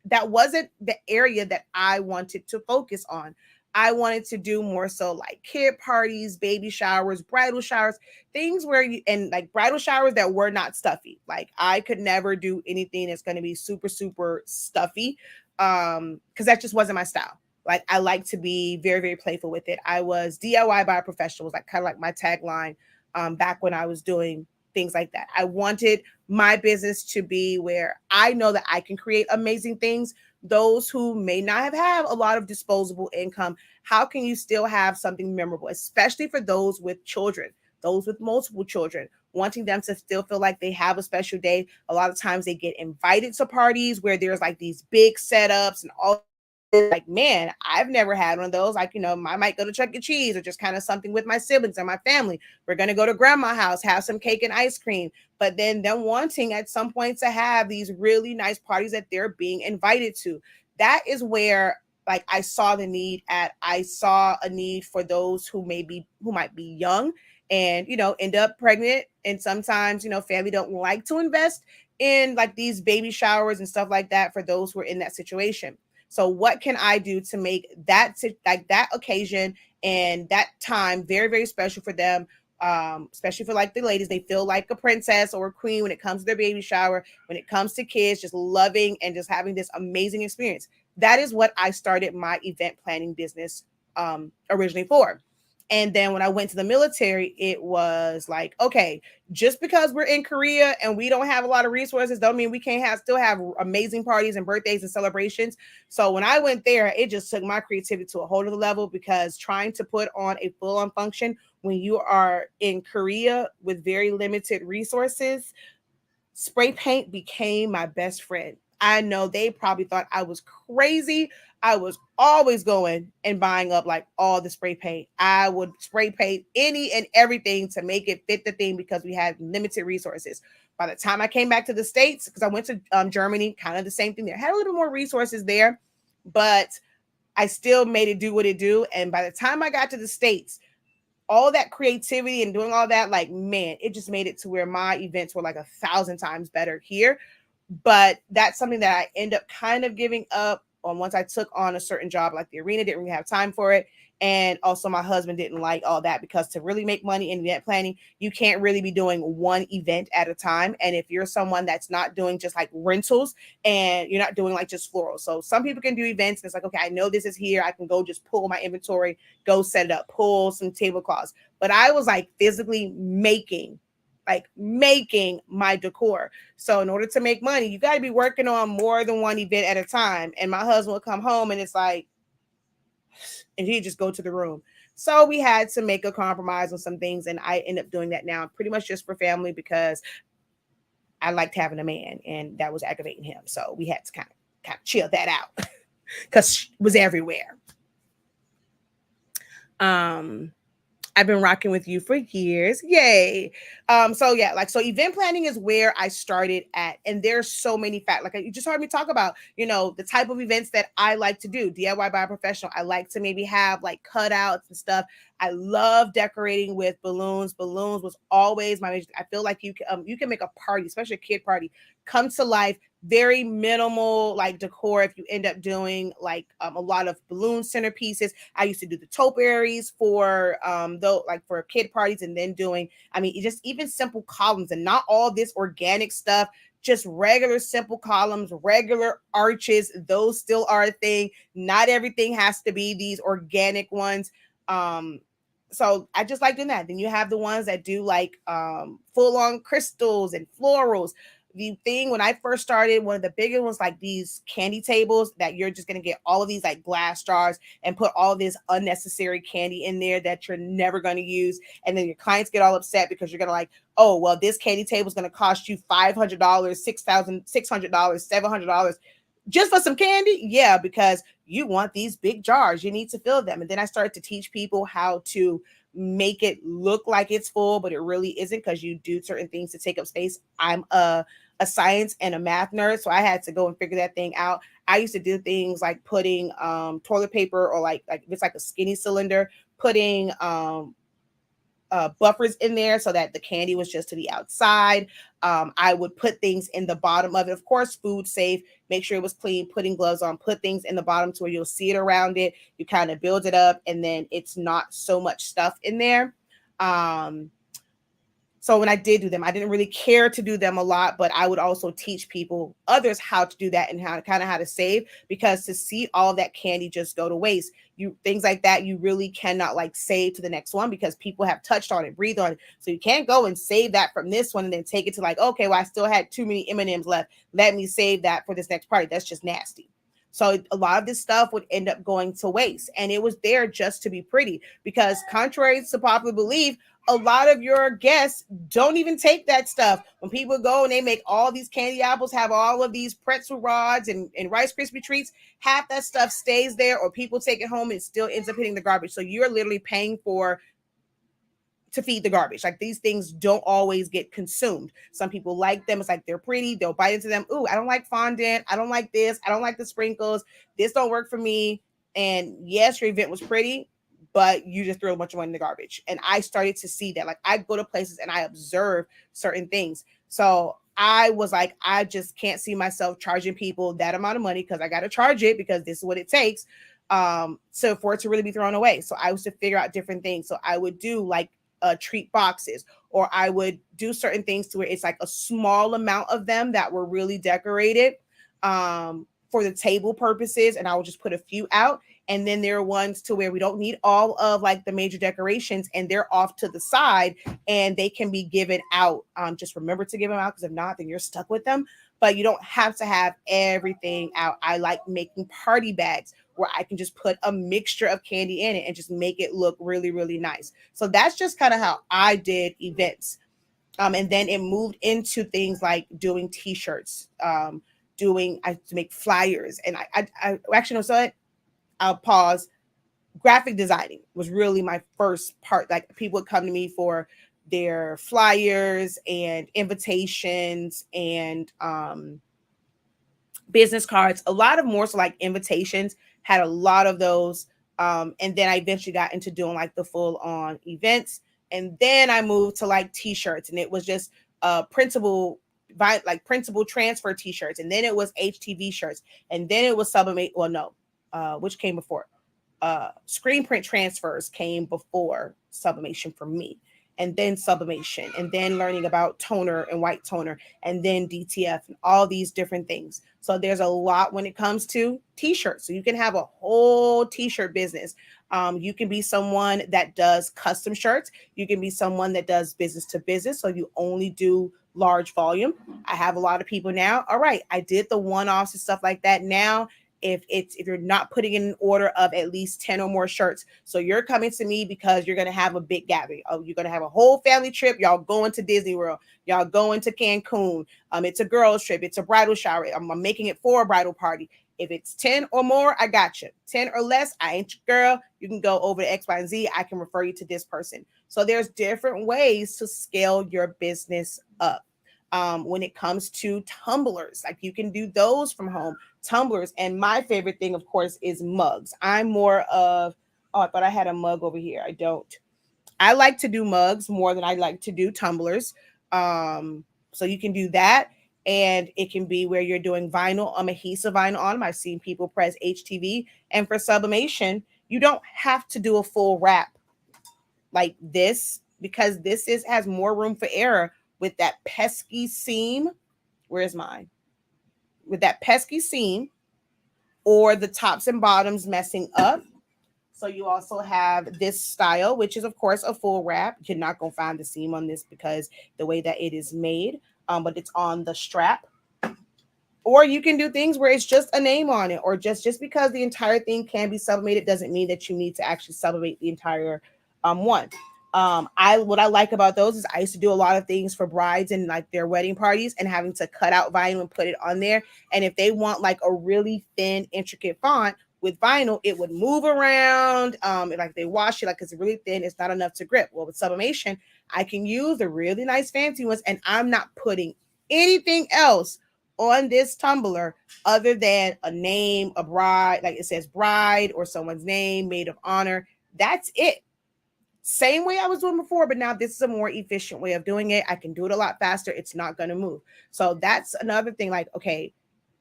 that wasn't the area that I wanted to focus on. I wanted to do more so like kid parties, baby showers, bridal showers, things where and like bridal showers that were not stuffy. Like I could never do anything that's going to be super, super stuffy. Because that just wasn't my style. Like I like to be very, very playful with it. I was DIY by a professional, was like kind of like my tagline back when I was doing things like that. I wanted my business to be where I know that I can create amazing things. Those who may not have a lot of disposable income, how can you still have something memorable, especially for those with children, those with multiple children, wanting them to still feel like they have a special day. A lot of times they get invited to parties where there's like these big setups and all. Like, man, I've never had one of those. Like, I might go to Chuck E. Cheese or just kind of something with my siblings and my family. We're going to go to grandma's house, have some cake and ice cream. But then them wanting at some point to have these really nice parties that they're being invited to. That is where like I saw a need for those who might be young and end up pregnant, and sometimes family don't like to invest in like these baby showers and stuff like that for those who are in that situation. So what can I do to make like that occasion and that time very, very special for them? Especially for like the ladies, they feel like a princess or a queen when it comes to their baby shower, when it comes to kids, just loving and just having this amazing experience. That is what I started my event planning business originally for. And then when I went to the military, it was like, okay, just because we're in Korea and we don't have a lot of resources, don't mean we can't still have amazing parties and birthdays and celebrations. So when I went there, it just took my creativity to a whole other level, because trying to put on a full on function when you are in Korea with very limited resources, spray paint became my best friend. I know they probably thought I was crazy. I was always going and buying up like all the spray paint. I would spray paint any and everything to make it fit the theme because we had limited resources. By the time I came back to the States, because I went to Germany, kind of the same thing there. Had a little more resources there, but I still made it do what it do. And by the time I got to the States, all that creativity and doing all that, like, man, it just made it to where my events were like 1,000 times better here. But that's something that I end up kind of giving up on once I took on a certain job like the arena. Didn't really have time for it. And also my husband didn't like all that, because to really make money in event planning, you can't really be doing one event at a time. And if you're someone that's not doing just like rentals and you're not doing like just floral. So some people can do events and it's like, okay, I know this is here. I can go just pull my inventory, go set it up, pull some tablecloths. But I was like physically making my decor. So in order to make money, you got to be working on more than one event at a time. And my husband would come home and it's like, and he'd just go to the room. So we had to make a compromise on some things. And I end up doing that now pretty much just for family, because I liked having a man and that was aggravating him. So we had to kind of chill that out because it was everywhere. I've been rocking with you for years. Yay. So yeah, like, so event planning is where I started at. And there's so many facts. Like you just heard me talk about, the type of events that I like to do, DIY by a professional. I like to maybe have like cutouts and stuff. I love decorating with balloons. Balloons was always my major. I feel like you can make a party, especially a kid party, come to life. Very minimal like decor if you end up doing like a lot of balloon centerpieces. I used to do the topiaries for though, like for kid parties, and then doing, I mean, just even simple columns and not all this organic stuff, just regular simple columns, regular arches. Those still are a thing. Not everything has to be these organic ones. So I just like doing that. Then you have the ones that do like full on crystals and florals. The thing when I first started, one of the bigger ones, like these candy tables that you're just going to get all of these like glass jars and put all this unnecessary candy in there that you're never going to use. And then your clients get all upset because you're going to like, oh, well, this candy table is going to cost you $500, $600, $700 just for some candy. Yeah, because you want these big jars, you need to fill them. And then I started to teach people how to make it look like it's full, but it really isn't, because you do certain things to take up space. I'm a science and a math nerd, so I had to go and figure that thing out. I used to do things like putting toilet paper, or like if it's like a skinny cylinder, putting buffers in there so that the candy was just to the outside. I would put things in the bottom of it, of course, food safe, make sure it was clean, putting gloves on, put things in the bottom to where you'll see it around it. You kind of build it up and then it's not so much stuff in there. So when I did do them, I didn't really care to do them a lot, but I would also teach others how to do that and how to save, because to see all that candy just go to waste, things like that, you really cannot like save to the next one, because people have touched on it, breathed on it. So you can't go and save that from this one and then take it to like, okay, well, I still had too many M&Ms left. Let me save that for this next party. That's just nasty. So a lot of this stuff would end up going to waste, and it was there just to be pretty, because contrary to popular belief, a lot of your guests don't even take that stuff. When people go and they make all these candy apples, have all of these pretzel rods and Rice Krispie treats, half that stuff stays there, or people take it home and it still ends up hitting the garbage. So you're literally paying to feed the garbage. Like, these things don't always get consumed. Some people like them. It's like they're pretty. They'll bite into them. Ooh, I don't like fondant. I don't like this. I don't like the sprinkles. This don't work for me. And yes, your event was pretty, but you just threw a bunch of money in the garbage. And I started to see that. Like, I go to places and I observe certain things. So I was like, I just can't see myself charging people that amount of money, because I got to charge it, because this is what it takes. So for it to really be thrown away. So I was to figure out different things. So I would do like treat boxes, or I would do certain things to where it's like a small amount of them that were really decorated for the table purposes, and I will just put a few out. And then there are ones to where we don't need all of like the major decorations, and they're off to the side and they can be given out. Just remember to give them out, because if not, then you're stuck with them. But you don't have to have everything out. I like making party bags where I can just put a mixture of candy in it and just make it look really, really nice. So that's just kind of how I did events. And then it moved into things like doing t-shirts, I to make flyers. And I actually know, so I'll pause. Graphic designing was really my first part. Like, people would come to me for their flyers and invitations and business cards, a lot of more so like invitations, had a lot of those. And then I eventually got into doing like the full on events. And then I moved to like t-shirts, and it was just printable, like printable transfer t-shirts. And then it was HTV shirts. And then it was sublimate. Well, no, which came before? Screen print transfers came before sublimation for me, and then sublimation, and then learning about toner and white toner, and then DTF and all these different things. So there's a lot when it comes to t-shirts. So you can have a whole t-shirt business. You can be someone that does custom shirts. You can be someone that does business to business. So you only do large volume. I have a lot of people now. All right, I did the one-offs and stuff like that. Now if you're not putting in an order of at least 10 or more shirts, so you're coming to me because you're going to have a big gathering. Oh, you're going to have a whole family trip. Y'all going to Disney World. Y'all going to Cancun. It's a girls trip. It's a bridal shower. I'm making it for a bridal party. If it's 10 or more, I got you. 10 or less, I ain't your girl. You can go over to X, Y, and Z. I can refer you to this person. So there's different ways to scale your business up. When it comes to tumblers, like, you can do those from home. Tumblers, and my favorite thing, of course, is mugs. I'm more of, oh, I thought I had a mug over here. I don't. I like to do mugs more than I like to do tumblers. So you can do that, and it can be where you're doing vinyl, adhesive vinyl on them. I've seen people press HTV, and for sublimation, you don't have to do a full wrap like this, because this is has more room for error with that pesky seam. Where's mine? With that pesky seam, or the tops and bottoms messing up. So you also have this style, which is of course a full wrap. You're not gonna find the seam on this because the way that it is made, but it's on the strap. Or you can do things where it's just a name on it, or just because the entire thing can be sublimated doesn't mean that you need to actually sublimate the entire one. I what I like about those is I used to do a lot of things for brides and like their wedding parties, and having to cut out vinyl and put it on there. And if they want like a really thin, intricate font with vinyl, it would move around. Like they wash it, like it's really thin, it's not enough to grip. Well, with sublimation, I can use the really nice fancy ones, and I'm not putting anything else on this tumbler other than a name, a bride, like it says bride or someone's name, maid of honor. That's it. Same way I was doing before, but now this is a more efficient way of doing it. I can do it a lot faster. It's not going to move. So that's another thing. Like, okay,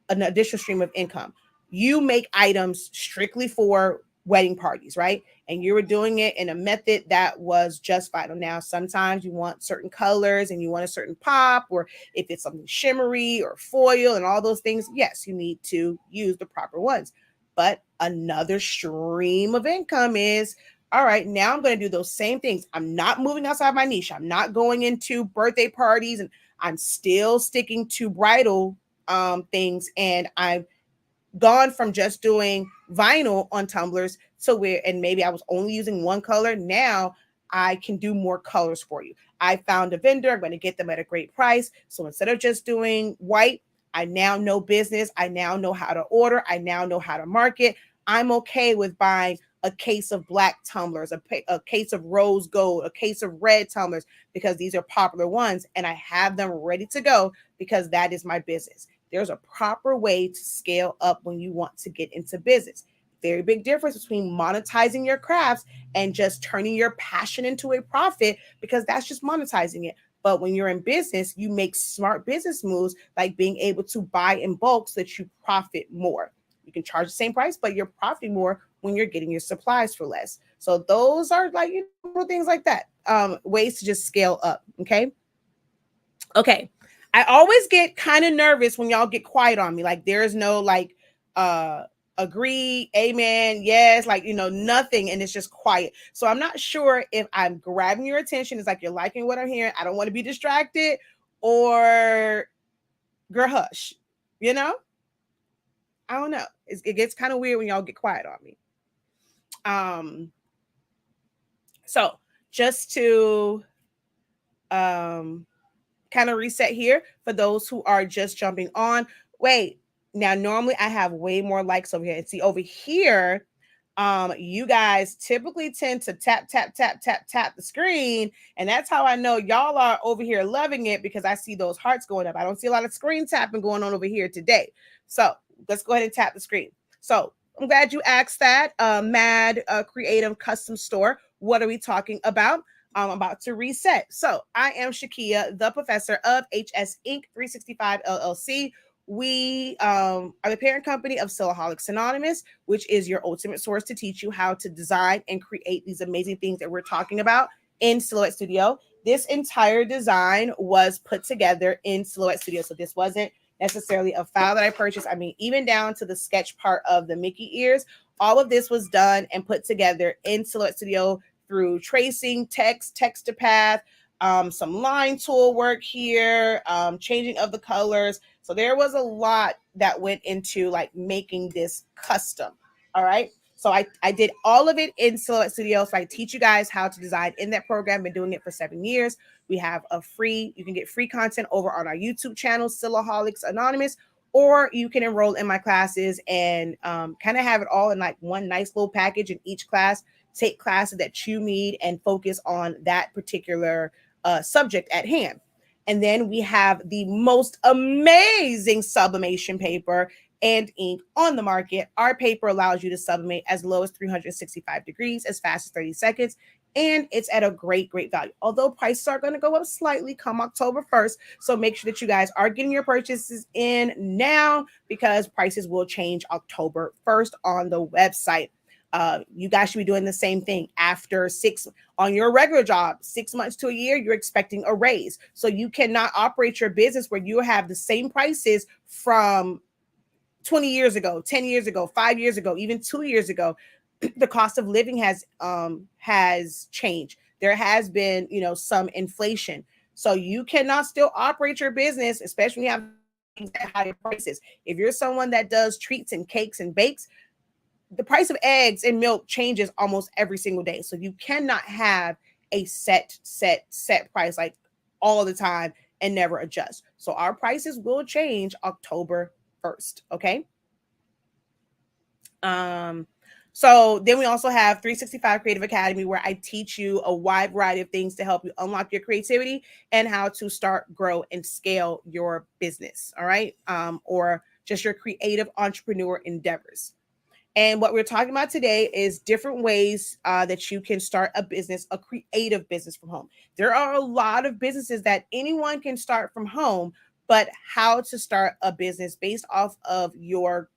an additional stream of income. You make items strictly for wedding parties, right? And you were doing it in a method that was just vital. Now, sometimes you want certain colors and you want a certain pop, or if it's something shimmery or foil and all those things, yes, you need to use the proper ones. But another stream of income is, all right, now I'm going to do those same things. I'm not moving outside my niche. I'm not going into birthday parties, and I'm still sticking to bridal things. And I've gone from just doing vinyl on tumblers to where, and maybe I was only using one color. Now I can do more colors for you. I found a vendor. I'm going to get them at a great price. So instead of just doing white, I now know business. I now know how to order. I now know how to market. I'm okay with buying a case of black tumblers, a case of rose gold, a case of red tumblers, because these are popular ones, and I have them ready to go because that is my business. There's a proper way to scale up when you want to get into business. Very big difference between monetizing your crafts and just turning your passion into a profit, because that's just monetizing it. But when you're in business, you make smart business moves like being able to buy in bulk so that you profit more. You can charge the same price, but you're profiting more when you're getting your supplies for less. So those are like, little things like that. Ways to just scale up. Okay. Okay. I always get kind of nervous when y'all get quiet on me. Like there is no like agree, amen, yes, like nothing, and it's just quiet. So I'm not sure if I'm grabbing your attention. It's like you're liking what I'm hearing. I don't want to be distracted, or girl hush. I don't know. It gets kind of weird when y'all get quiet on me. So just to kind of reset here for those who are just jumping on. Wait, now normally I have way more likes over here. And see over here, you guys typically tend to tap the screen. And that's how I know y'all are over here loving it, because I see those hearts going up. I don't see a lot of screen tapping going on over here today. So let's go ahead and tap the screen. So I'm glad you asked that. Mad Creative Custom Store. What are we talking about? I'm about to reset. So I am Shakeya, the professor of HS Inc. 365 LLC. We are the parent company of Silaholics Anonymous, which is your ultimate source to teach you how to design and create these amazing things that we're talking about in Silhouette Studio. This entire design was put together in Silhouette Studio. So this wasn't necessarily a file that I purchased. I mean, even down to the sketch part of the Mickey ears, all of this was done and put together in Silhouette Studio through tracing, text to path, some line tool work here, changing of the colors. So there was a lot that went into like making this custom. All right. So I did all of it in Silhouette Studio. So I teach you guys how to design in that program. Been doing it for 7 years. We have you can get free content over on our YouTube channel, Silaholics Anonymous, or you can enroll in my classes and kind of have it all in like one nice little package in each class. Take classes that you need and focus on that particular subject at hand. And then we have the most amazing sublimation paper and ink on the market. Our paper allows you to sublimate as low as 365 degrees, as fast as 30 seconds. And it's at a great value. Although prices are going to go up slightly come October 1st. So make sure that you guys are getting your purchases in now, because prices will change October 1st on the website. You guys should be doing the same thing. After on your regular job, 6 months to a year, you're expecting a raise. So you cannot operate your business where you have the same prices from 20 years ago, 10 years ago, 5 years ago, even 2 years ago. The cost of living has changed. There has been, some inflation. So you cannot still operate your business, especially when you have things at higher prices. If you're someone that does treats and cakes and bakes, the price of eggs and milk changes almost every single day. So you cannot have a set price like all the time and never adjust. So our prices will change October 1st. Okay. So then we also have 365 Creative Academy, where I teach you a wide variety of things to help you unlock your creativity and how to start, grow, and scale your business. All right. Or just your creative entrepreneur endeavors. And what we're talking about today is different ways that you can start a business, a creative business from home. There are a lot of businesses that anyone can start from home, but how to start a business based off of your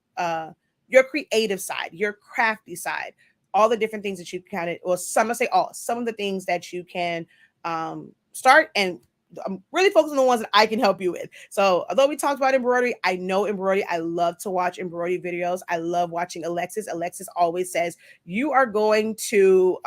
creative side, your crafty side, all the different things that you can, or some of the things that you can start. And I'm really focusing on the ones that I can help you with. So although we talked about embroidery, I know embroidery. I love to watch embroidery videos. I love watching Alexis. Alexis always says, you are going to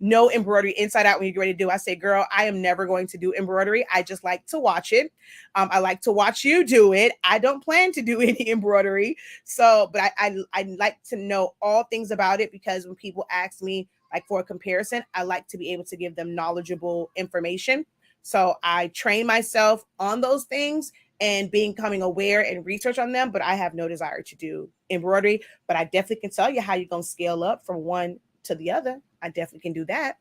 know embroidery inside out when you get ready to do. I say, girl, I am never going to do embroidery. I just like to watch it. I like to watch you do it. I don't plan to do any embroidery. So, but I like to know all things about it, because when people ask me like for a comparison, I like to be able to give them knowledgeable information. So I train myself on those things and becoming aware and research on them, but I have no desire to do embroidery. But I definitely can tell you how you're going to scale up from one to the other. I definitely can do that.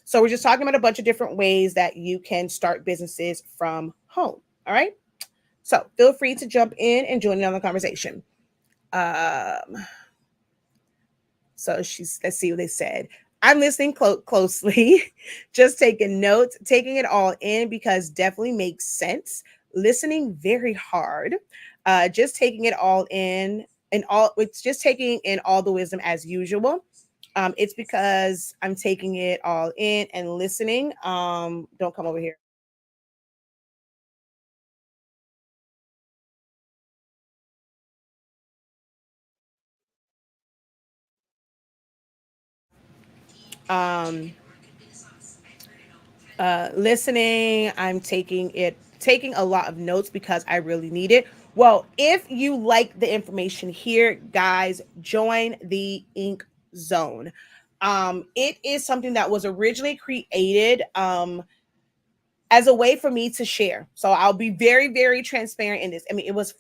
So we're just talking about a bunch of different ways that you can start businesses from home. All right. So feel free to jump in and join in on the conversation. So let's see what they said. I'm listening closely, just taking notes, taking it all in because definitely makes sense. Listening very hard, just taking it all in and all. It's just taking in all the wisdom as usual. It's because I'm taking it all in and listening. Don't come over here. Um, Listening, I'm taking a lot of notes because I really need it. Well, if you like the information here, guys, join the ink zone. It is something that was originally created as a way for me to share. So I'll be very, very transparent in this. I mean, it was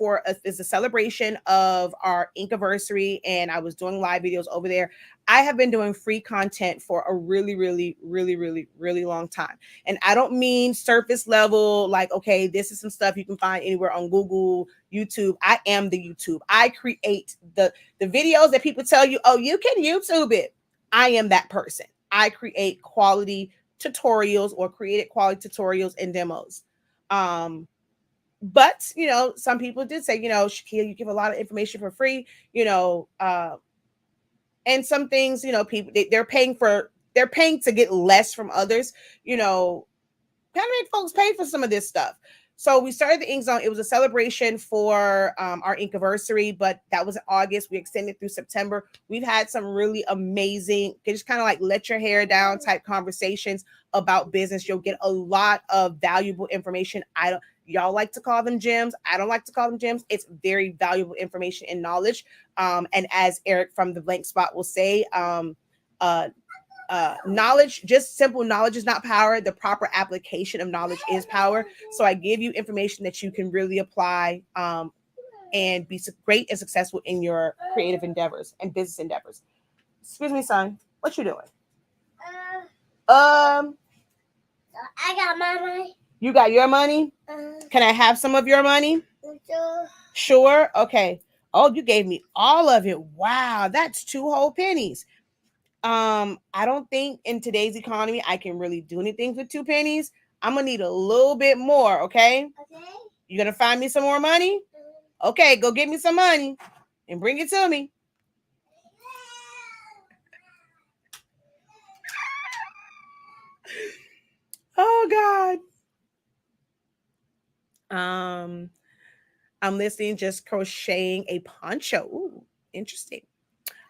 it's a celebration of our anniversary, and I was doing live videos over there. I have been doing free content for a really, really, really, really, really long time. And I don't mean surface level, like, okay, this is some stuff you can find anywhere on Google, YouTube. I am the YouTube. I create the videos that people tell you, oh, you can YouTube it. I am that person. I create quality tutorials or created quality tutorials and demos. Um, but some people did say, Shakeya, you give a lot of information for free, and some things, people they're paying to get less from others, kind of make folks pay for some of this stuff. So we started the Ink Zone. It was a celebration for our anniversary, but that was in August. We extended through September. We've had some really amazing, just kind of like let your hair down type conversations about business. You'll get a lot of valuable information. Y'all like to call them gems. I don't like to call them gems. It's very valuable information and knowledge. And as Eric from the Blank Spot will say, uh, knowledge, just simple knowledge is not power. The proper application of knowledge is power. So I give you information that you can really apply and be great and successful in your creative endeavors and business endeavors. Excuse me, son. What you doing? I got my money. You got your money? Can I have some of your money? Sure. Sure. Okay. Oh, you gave me all of it. Wow, that's 2 whole pennies. I don't think in today's economy I can really do anything for 2 pennies. I'm gonna need a little bit more, okay? Okay. You gonna find me some more money? Okay, go get me some money and bring it to me. Oh God. I'm listening, just crocheting a poncho. Ooh, interesting.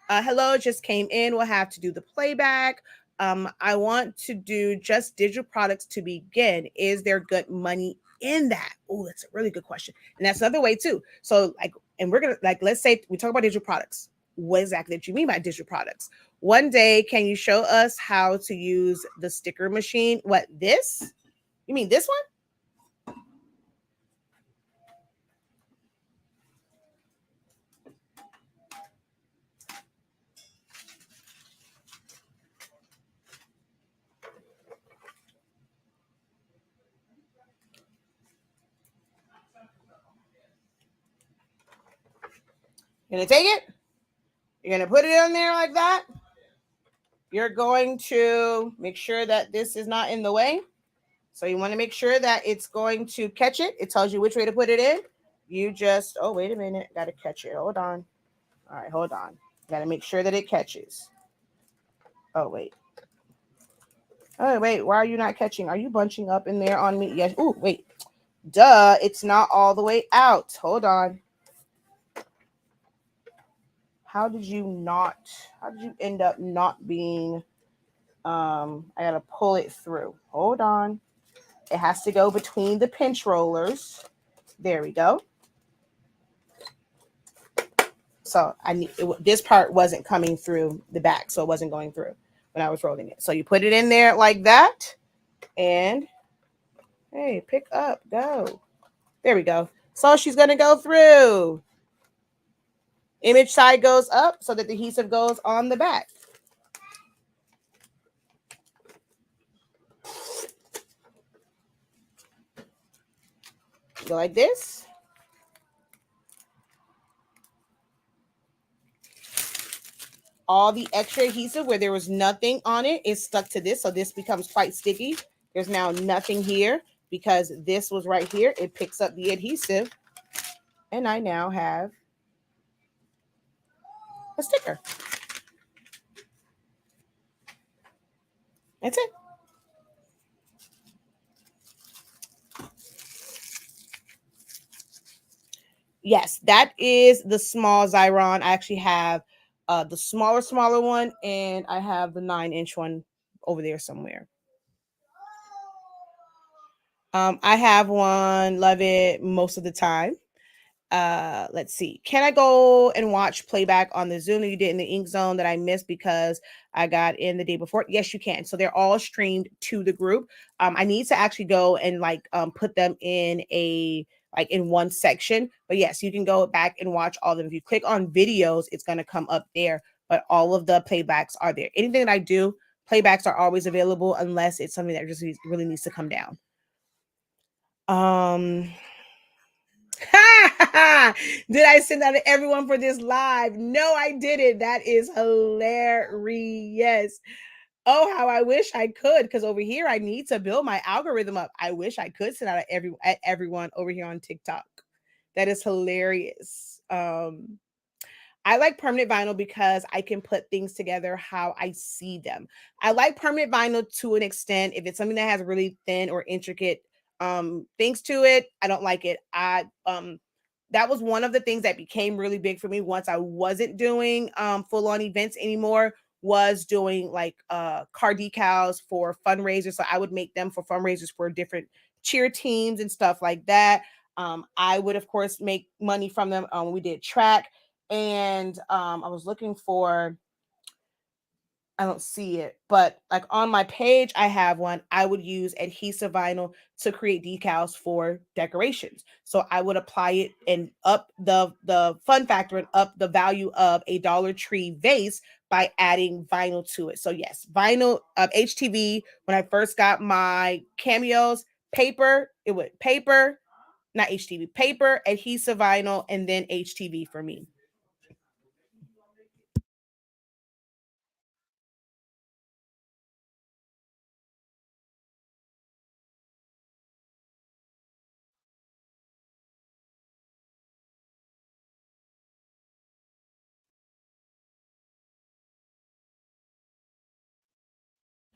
Hello, just came in. We'll have to do the playback. I want to do just digital products to begin. Is there good money in that? Oh, that's a really good question. And that's another way too. So and we're going to let's say we talk about digital products. What exactly do you mean by digital products? One day, can you show us how to use the sticker machine? What, this? You mean this one? You're going to take it? You're going to put it in there like that? You're going to make sure that this is not in the way. So you want to make sure that it's going to catch it. It tells you which way to put it in. You just, oh, wait a minute. Got to catch it. Hold on. All right, hold on. Got to make sure that it catches. Oh, wait. Oh, wait. Why are you not catching? Are you bunching up in there on me? Yes. Oh, wait. Duh. It's not all the way out. Hold on. How did you end up not being, I got to pull it through. Hold on. It has to go between the pinch rollers. There we go. So this part wasn't coming through the back, so it wasn't going through when I was rolling it. So you put it in there like that, and hey, pick up, go. There we go. So she's gonna go through. Image side goes up so that the adhesive goes on the back. Go like this. all the extra adhesive where there was nothing on it is stuck to this. So this becomes quite sticky. There's now nothing here because this was right here. It picks up the adhesive. And I now have a sticker. That's it. Yes, that is the small Zyron. I actually have the smaller one, and I have the 9-inch one over there somewhere. I have one, love it most of the time. Let's see. Can I go and watch playback on the Zoom that you did in the Ink Zone that I missed because I got in the day before? Yes, you can. So they're all streamed to the group. I need to actually go and put them in a in one section. But yes, you can go back and watch all of them. If you click on videos, it's going to come up there. But all of the playbacks are there. Anything that I do, playbacks are always available unless it's something that just really needs to come down. Um, Did I send that to everyone for this live? No, I didn't. That is hilarious. Oh, how I wish I could, because over here I need to build my algorithm up. I wish I could send out at everyone over here on TikTok. That is hilarious. I like permanent vinyl because I can put things together how I see them. I like permanent vinyl to an extent. If it's something that has really thin or intricate things to it, I don't like it. I That was one of the things that became really big for me once I wasn't doing full on events anymore, was doing car decals for fundraisers. So I would make them for fundraisers for different cheer teams and stuff like that. I would of course make money from them when we did track. And I was looking for, I don't see it, but like on my page, I have one. I would use adhesive vinyl to create decals for decorations. So I would apply it and up the fun factor and up the value of a Dollar Tree vase by adding vinyl to it. So yes, vinyl HTV. When I first got my cameos, paper, it would paper, not HTV, paper, adhesive vinyl, and then HTV for me.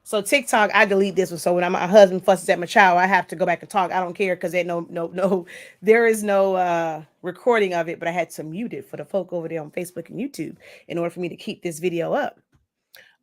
So TikTok, I delete this one. So when my husband fusses at my child, I have to go back and talk. I don't care because they no, there is no recording of it, but I had to mute it for the folk over there on Facebook and YouTube in order for me to keep this video up.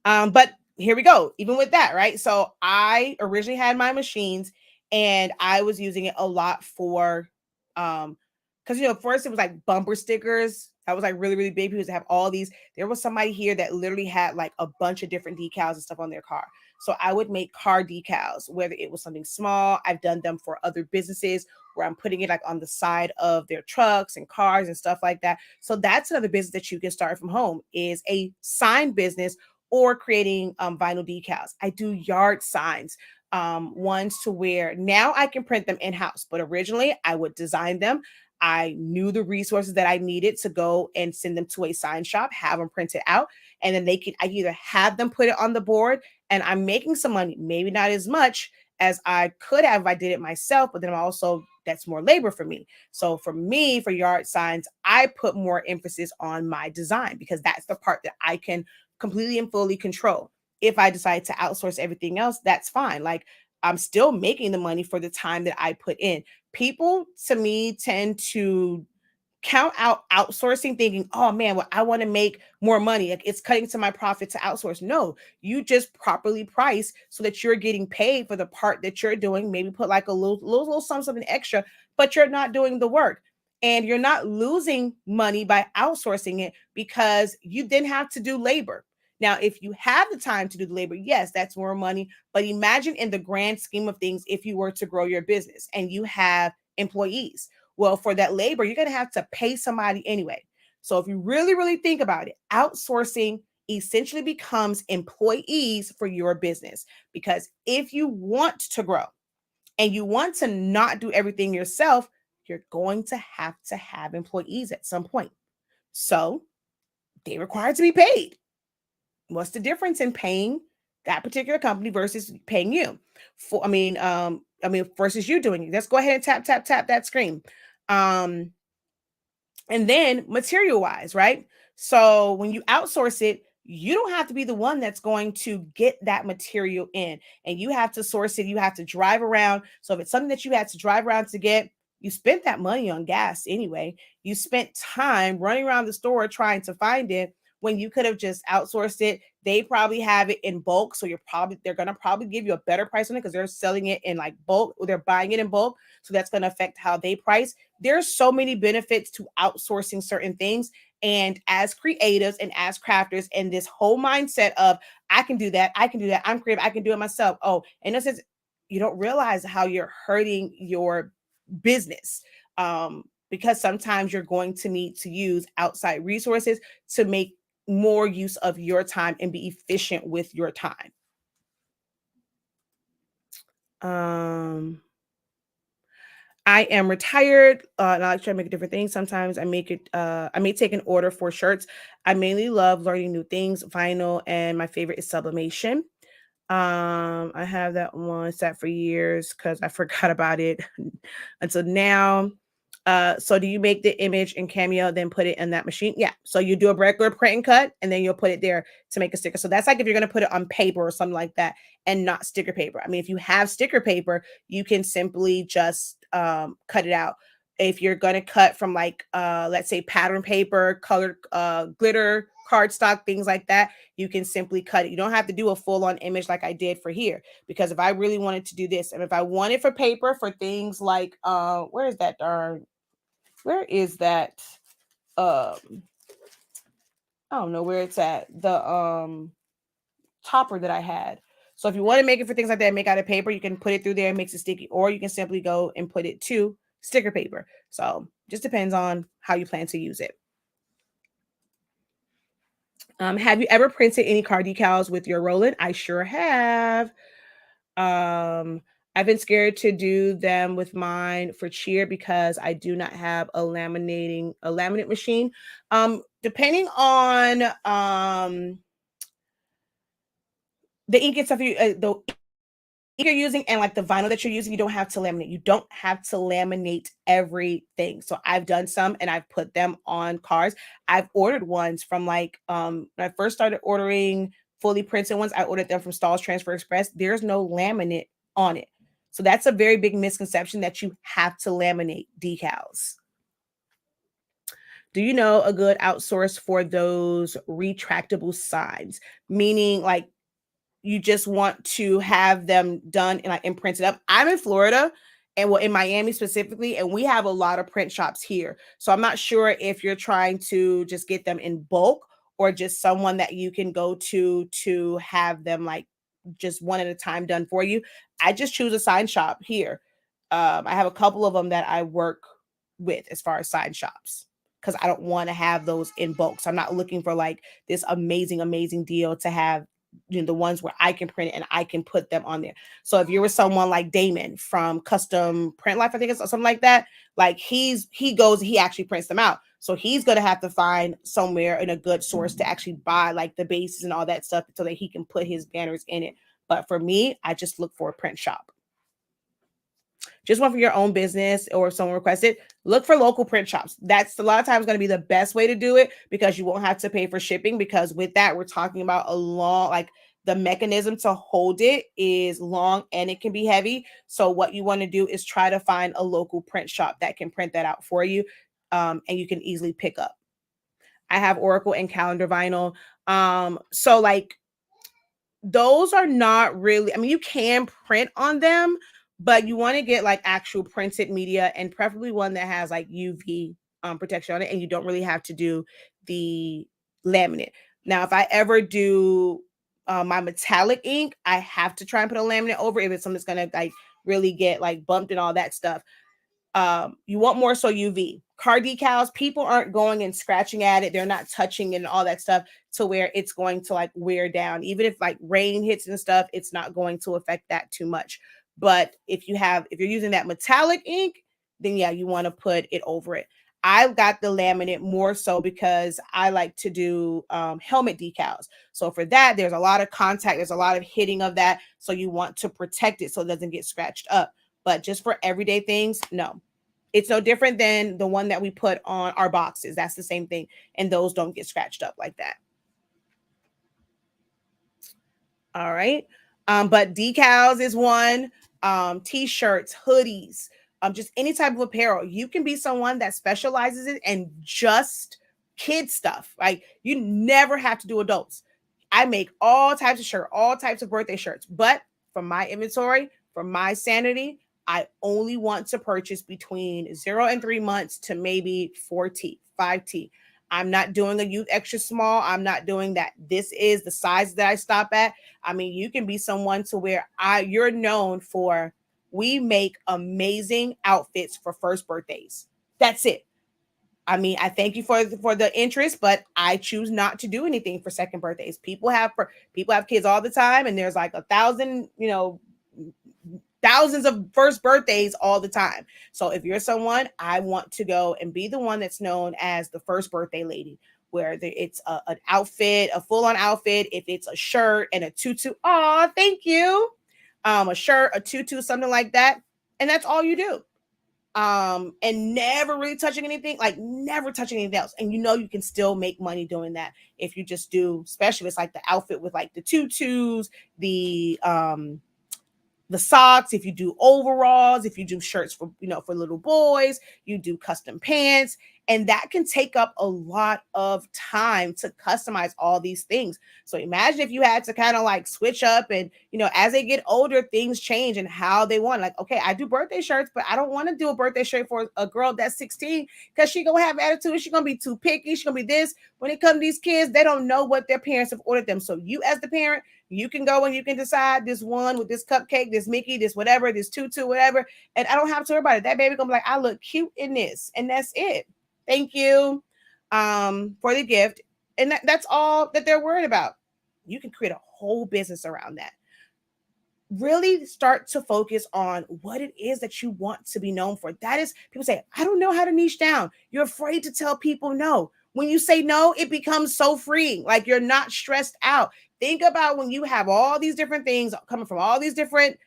But here we go. Even with that, right? So I originally had my machines and I was using it a lot for because first it was like bumper stickers. That was like really, really big. People used to have all these. There was somebody here that literally had like a bunch of different decals and stuff on their car. So I would make car decals, whether it was something small. I've done them for other businesses where I'm putting it like on the side of their trucks and cars and stuff like that. So that's another business that you can start from home, is a sign business or creating vinyl decals. I do yard signs, ones to where now I can print them in-house, but originally I would design them. I knew the resources that I needed to go and send them to a sign shop, have them printed out, and then I either have them put it on the board, and I'm making some money, maybe not as much as I could have if I did it myself, but then I'm also, that's more labor for me. So for me, for yard signs, I put more emphasis on my design because that's the part that I can completely and fully control. If I decide to outsource everything else, that's fine. Like, I'm still making the money for the time that I put in. People to me tend to count out outsourcing thinking, oh man, well, I want to make more money. Like, it's cutting to my profit to outsource. No, you just properly price so that you're getting paid for the part that you're doing. Maybe put like a little something extra, but you're not doing the work. And you're not losing money by outsourcing it because you didn't have to do labor. Now, if you have the time to do the labor, yes, that's more money. But imagine in the grand scheme of things, if you were to grow your business and you have employees, well, for that labor, you're going to have to pay somebody anyway. So if you really, really think about it, outsourcing essentially becomes employees for your business. Because if you want to grow and you want to not do everything yourself, you're going to have employees at some point. So they require to be paid. What's the difference in paying that particular company versus paying you? Versus you doing it. Let's go ahead and tap that screen. Um, and then material wise, right? So when you outsource it, you don't have to be the one that's going to get that material in, and you have to source it. You have to drive around. So if it's something that you had to drive around to get, you spent that money on gas anyway. You spent time running around the store trying to find it when you could have just outsourced it. They probably have it in bulk, so they're gonna probably give you a better price on it because they're selling it in like bulk, or they're buying it in bulk. So that's gonna affect how they price. There's so many benefits to outsourcing certain things. And as creatives and as crafters, and this whole mindset of I can do that, I'm creative, I can do it myself. Oh, and this is, you don't realize how you're hurting your business. Because sometimes you're going to need to use outside resources to make more use of your time and be efficient with your time. I am retired, and I like to make a different things. Sometimes I may take an order for shirts. I mainly love learning new things, vinyl, and my favorite is sublimation. I have that one set for years because I forgot about it until now. So do you make the image in Cameo, then put it in that machine? Yeah. So you do a regular print and cut, and then you'll put it there to make a sticker. So that's like if you're going to put it on paper or something like that and not sticker paper. I mean, if you have sticker paper, you can simply just cut it out. If you're going to cut from like, let's say pattern paper, colored glitter, cardstock, things like that, you can simply cut it. You don't have to do a full-on image like I did for here, because if I really wanted to do this, and if I wanted for paper for things like where is that I don't know where it's at, the topper that I had. So if you want to make it for things like that, make out of paper, you can put it through there and makes it sticky, or you can simply go and put it to sticker paper. So just depends on how you plan to use it. Have you ever printed any car decals with your Roland? I sure have. Um, I've been scared to do them with mine for cheer because I do not have a laminate machine. Depending on the ink and stuff, the you're using and like the vinyl that you're using, you don't have to laminate. You don't have to laminate everything. So I've done some and I've put them on cars. I've ordered ones from like when I first started ordering fully printed ones, I ordered them from Stahl's Transfer Express. There's no laminate on it. So that's a very big misconception, that you have to laminate decals. Do you know a good outsource for those retractable signs? Meaning like you just want to have them done and like and printed up. I'm in Florida, and well, in Miami specifically, and we have a lot of print shops here. So I'm not sure if you're trying to just get them in bulk, or just someone that you can go to have them like just one at a time done for you. I just choose a sign shop here. I have a couple of them that I work with as far as sign shops, because I don't want to have those in bulk. So I'm not looking for like this amazing deal to have, you know, the ones where I can print it and I can put them on there. So if you're with someone like Damon from Custom Print Life, I think it's something like that, like he actually prints them out. So he's gonna have to find somewhere in a good source to actually buy like the bases and all that stuff so that he can put his banners in it. But for me, I just look for a print shop. Just one for your own business, or if someone requests it, look for local print shops. That's a lot of times going to be the best way to do it, because you won't have to pay for shipping, because with that, we're talking about a long, like the mechanism to hold it is long and it can be heavy. So what you want to do is try to find a local print shop that can print that out for you, and you can easily pick up. I have Oracle and Calendar vinyl. So like those are not really, I mean, you can print on them, but you want to get like actual printed media, and preferably one that has like UV protection on it, and you don't really have to do the laminate. Now, if I ever do my metallic ink, I have to try and put a laminate over if it's something that's gonna like really get like bumped and all that stuff. You want more so UV. Car decals, people aren't going and scratching at it, they're not touching it and all that stuff to where it's going to like wear down. Even if like rain hits and stuff, it's not going to affect that too much. But if you're using that metallic ink, then yeah, you want to put it over it. I got the laminate more so because I like to do helmet decals. So for that, there's a lot of contact, there's a lot of hitting of that. So you want to protect it so it doesn't get scratched up. But just for everyday things, no. It's no different than the one that we put on our boxes. That's the same thing. And those don't get scratched up like that. All right. But decals is one, t-shirts, hoodies, just any type of apparel. You can be someone that specializes in just kid stuff. Like you never have to do adults. I make all types of shirts, all types of birthday shirts, but for my inventory, for my sanity, I only want to purchase between 0 and 3 months to maybe 4T, 5T. I'm not doing a youth extra small. I'm not doing that. This is the size that I stop at. I mean, you can be someone to where you're known for, we make amazing outfits for first birthdays. That's it. I mean, I thank you for the interest, but I choose not to do anything for second birthdays. People have kids all the time, and there's like 1,000, thousands of first birthdays all the time. So if you're someone, I want to go and be the one that's known as the first birthday lady, where it's an outfit, a full on outfit. If it's a shirt and a tutu, oh, thank you. A shirt, a tutu, something like that, and that's all you do. And never really touching anything, like never touching anything else. And you can still make money doing that if you just do, especially if it's like the outfit with like the tutus, the socks, if you do overalls, if you do shirts for little boys, you do custom pants, and that can take up a lot of time to customize all these things. So imagine if you had to kind of like switch up, and as they get older, things change and how they want. Like, okay, I do birthday shirts, but I don't want to do a birthday shirt for a girl that's 16 because she gonna have attitude, she's gonna be too picky, she's gonna be this. When it comes to these kids, they don't know what their parents have ordered them. So you as the parent, you can go and you can decide this one with this cupcake, this Mickey, this whatever, this tutu, whatever. And I don't have to worry about it. That baby gonna be like, I look cute in this. And that's it. Thank you for the gift. And that's all that they're worried about. You can create a whole business around that. Really start to focus on what it is that you want to be known for. That is, people say, I don't know how to niche down. You're afraid to tell people no. When you say no, it becomes so freeing. Like you're not stressed out. Think about when you have all these different things coming from all these different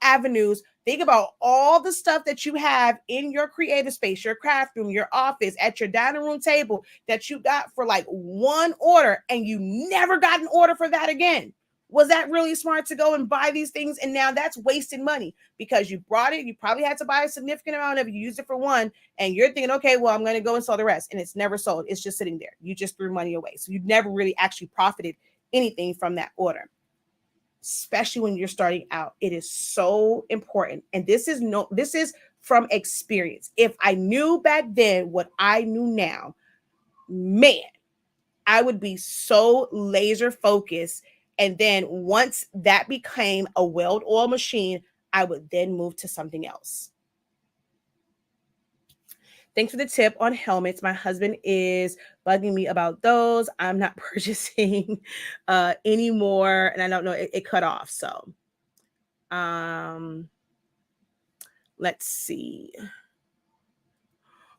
avenues. Think about all the stuff that you have in your creative space, your craft room, your office, at your dining room table that you got for like one order, and you never got an order for that again. Was that really smart to go and buy these things? And now that's wasting money because you brought it. You probably had to buy a significant amount of it. You used it for one, and you're thinking, okay, well, I'm going to go and sell the rest. And it's never sold. It's just sitting there. You just threw money away. So you never really actually profited anything from that order, especially when you're starting out. It is so important. And this is from experience. If I knew back then what I knew now, man, I would be so laser focused. And then once that became a well-oiled machine, I would then move to something else. Thanks for the tip on helmets. My husband is bugging me about those. I'm not purchasing anymore. And I don't know, it cut off. So let's see.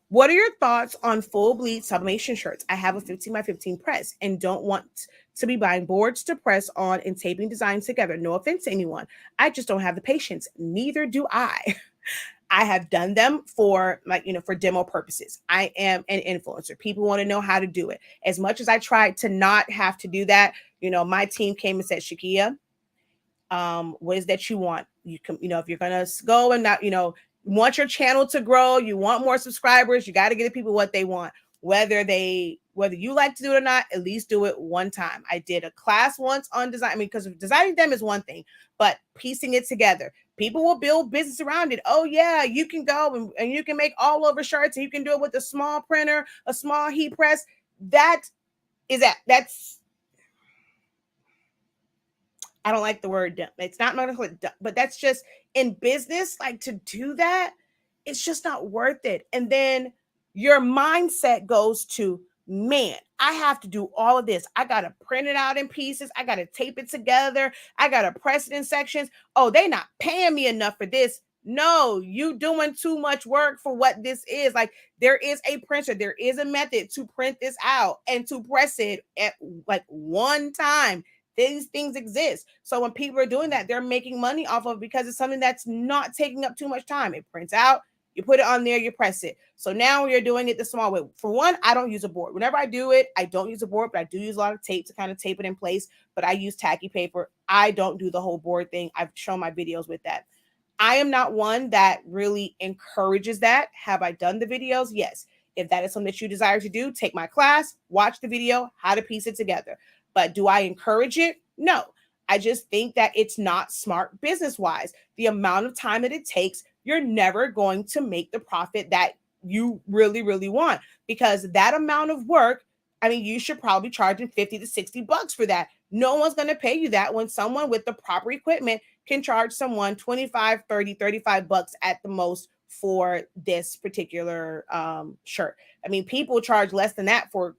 What are your thoughts on full bleed sublimation shirts? I have a 15 by 15 press and don't want to be buying boards to press on and taping designs together. No offense to anyone. I just don't have the patience. Neither do I. I have done them for for demo purposes. I am an influencer. People want to know how to do it. As much as I tried to not have to do that, my team came and said, Shakeya, what is that you want? You can, if you're going to go and not, want your channel to grow, you want more subscribers, you got to give the people what they want, whether you like to do it or not. At least do it one time. I did a class once on design. I mean, because designing them is one thing, but piecing it together, people will build business around it. Oh yeah, you can go and you can make all over shirts, and you can do it with a small printer, a small heat press. That's I don't like the word dumb. It's not dumb, but that's just in business, like to do that, it's just not worth it. And then your mindset goes to, man, I have to do all of this. I got to print it out in pieces. I got to tape it together. I got to press it in sections. Oh, they're not paying me enough for this. No, you doing too much work for what this is. Like, there is a printer, there is a method to print this out and to press it at like one time. These things exist. So when people are doing that, they're making money off of it because it's something that's not taking up too much time. It prints out, you put it on there, you press it. So now you're doing it the small way. For one, I don't use a board. Whenever I do it, I don't use a board, but I do use a lot of tape to kind of tape it in place. But I use tacky paper. I don't do the whole board thing. I've shown my videos with that. I am not one that really encourages that. Have I done the videos? Yes. If that is something that you desire to do, take my class, watch the video, how to piece it together. But do I encourage it? No. I just think that it's not smart business wise. The amount of time that it takes, you're never going to make the profit that you really, really want, because that amount of work, I mean, you should probably charge 50 to 60 bucks for that. No one's going to pay you that when someone with the proper equipment can charge someone 25, 30, 35 bucks at the most for this particular shirt. I mean, people charge less than that for,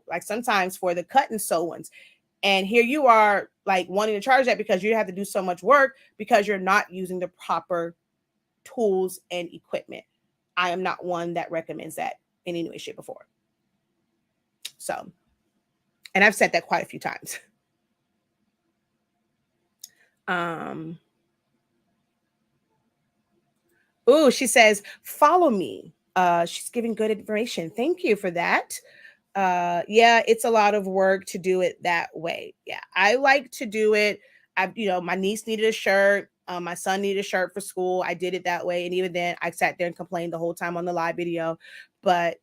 like sometimes for the cut and sew ones. And here you are like wanting to charge that because you have to do so much work because you're not using the proper tools and equipment. I am not one that recommends that in any way, shape, or form. So, and I've said that quite a few times. Oh, she says, follow me. She's giving good information. Thank you for that. Yeah, it's a lot of work to do it that way. Yeah, I like to do it. My niece needed a shirt. My son needed a shirt for school. I did it that way. And even then I sat there and complained the whole time on the live video. But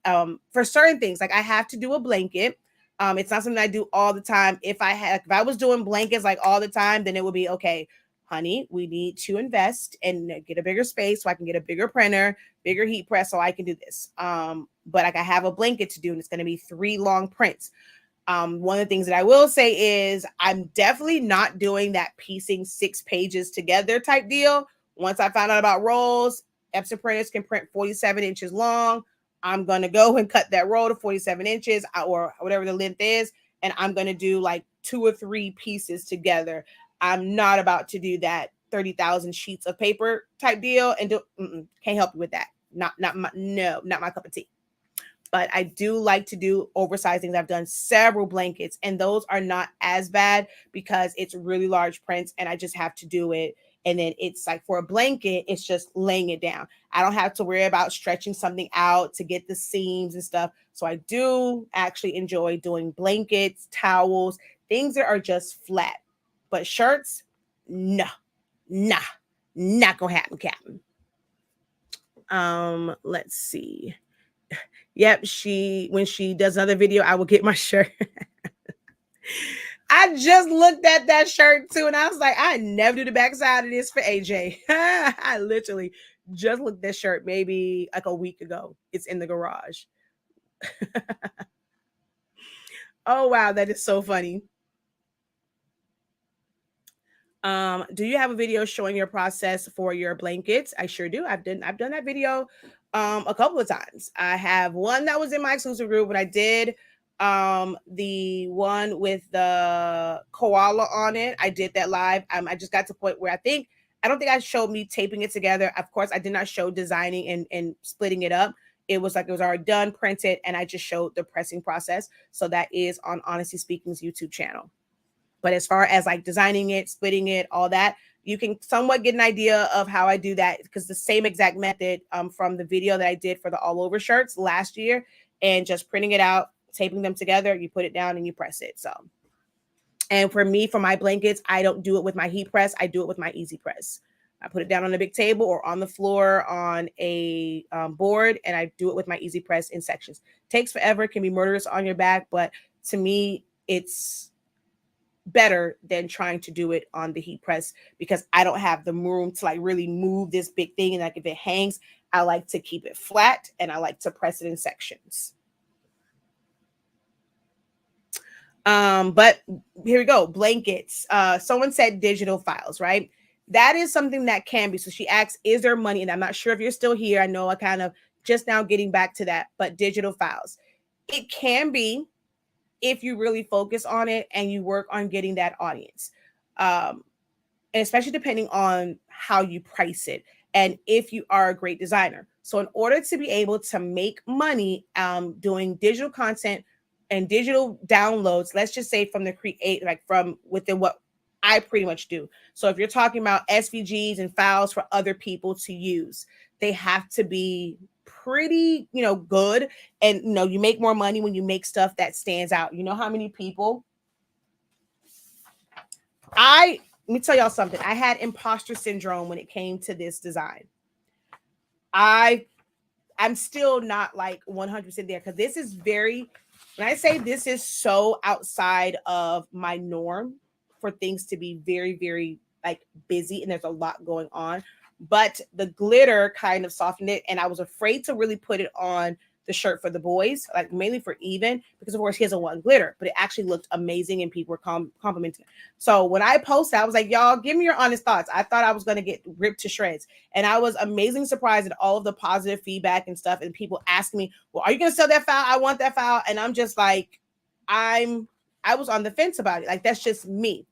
for certain things, like I have to do a blanket. It's not something I do all the time. If I was doing blankets like all the time, then it would be okay, honey, we need to invest and get a bigger space so I can get a bigger printer, bigger heat press so I can do this. But like I have a blanket to do and it's going to be 3 long prints. One of the things that I will say is I'm definitely not doing that piecing 6 pages together type deal. Once I found out about rolls, Epson printers can print 47 inches long. I'm going to go and cut that roll to 47 inches or whatever the length is. And I'm going to do like 2 or 3 pieces together. I'm not about to do that 30,000 sheets of paper type deal and can't help you with that. Not my cup of tea. But I do like to do oversized things. I've done several blankets and those are not as bad because it's really large prints and I just have to do it. And then it's like for a blanket, it's just laying it down. I don't have to worry about stretching something out to get the seams and stuff. So I do actually enjoy doing blankets, towels, things that are just flat. But shirts, nah, not gonna happen, Captain. Let's see. Yep, when she does another video, I will get my shirt. I just looked at that shirt too, and I was like, I never do the backside of this for AJ. I literally just looked at that shirt maybe like a week ago. It's in the garage. Oh wow, that is so funny. Do you have a video showing your process for your blankets? I sure do. I've done that video a couple of times. I have one that was in my exclusive group, but I did the one with the koala on it. I did that live. I just got to the point where I don't think I showed me taping it together. Of course, I did not show designing and splitting it up. It was already done, printed, and I just showed the pressing process. So that is on Honesty Speaking's YouTube channel. But as far as like designing it, splitting it, all that, you can somewhat get an idea of how I do that because the same exact method from the video that I did for the all over shirts last year and just printing it out, taping them together, you put it down and you press it. So, and for me, for my blankets, I don't do it with my heat press. I do it with my easy press. I put it down on a big table or on the floor on a board, and I do it with my easy press in sections. Takes forever, can be murderous on your back, but to me, it's better than trying to do it on the heat press because I don't have the room to like really move this big thing. And like if it hangs, I like to keep it flat and I like to press it in sections. But here we go. Blankets. Someone said digital files, right? That is something that can be. So she asks, is there money? And I'm not sure if you're still here. I know I kind of just now getting back to that, but digital files. It can be if you really focus on it and you work on getting that audience. And especially depending on how you price it. and if you are a great designer. So in order to be able to make money doing digital content and digital downloads, let's just say from the create, like from within what I pretty much do. So if you're talking about SVGs and files for other people to use, they have to be pretty, good. And, you make more money when you make stuff that stands out. You know how many people let me tell y'all something. I had imposter syndrome when it came to this design. I'm still not like 100% there because this is when I say this is so outside of my norm for things to be very, very like busy and there's a lot going on. But the glitter kind of softened it, and I was afraid to really put it on the shirt for the boys, like mainly for Even, because of course he doesn't want glitter, but it actually looked amazing and people were complimenting it. So when I posted, I was like, y'all, give me your honest thoughts. I thought I was going to get ripped to shreds. And I was amazingly surprised at all of the positive feedback and stuff. And people asking me, well, are you going to sell that file? I want that file. And I'm just like, I was on the fence about it. Like, that's just me.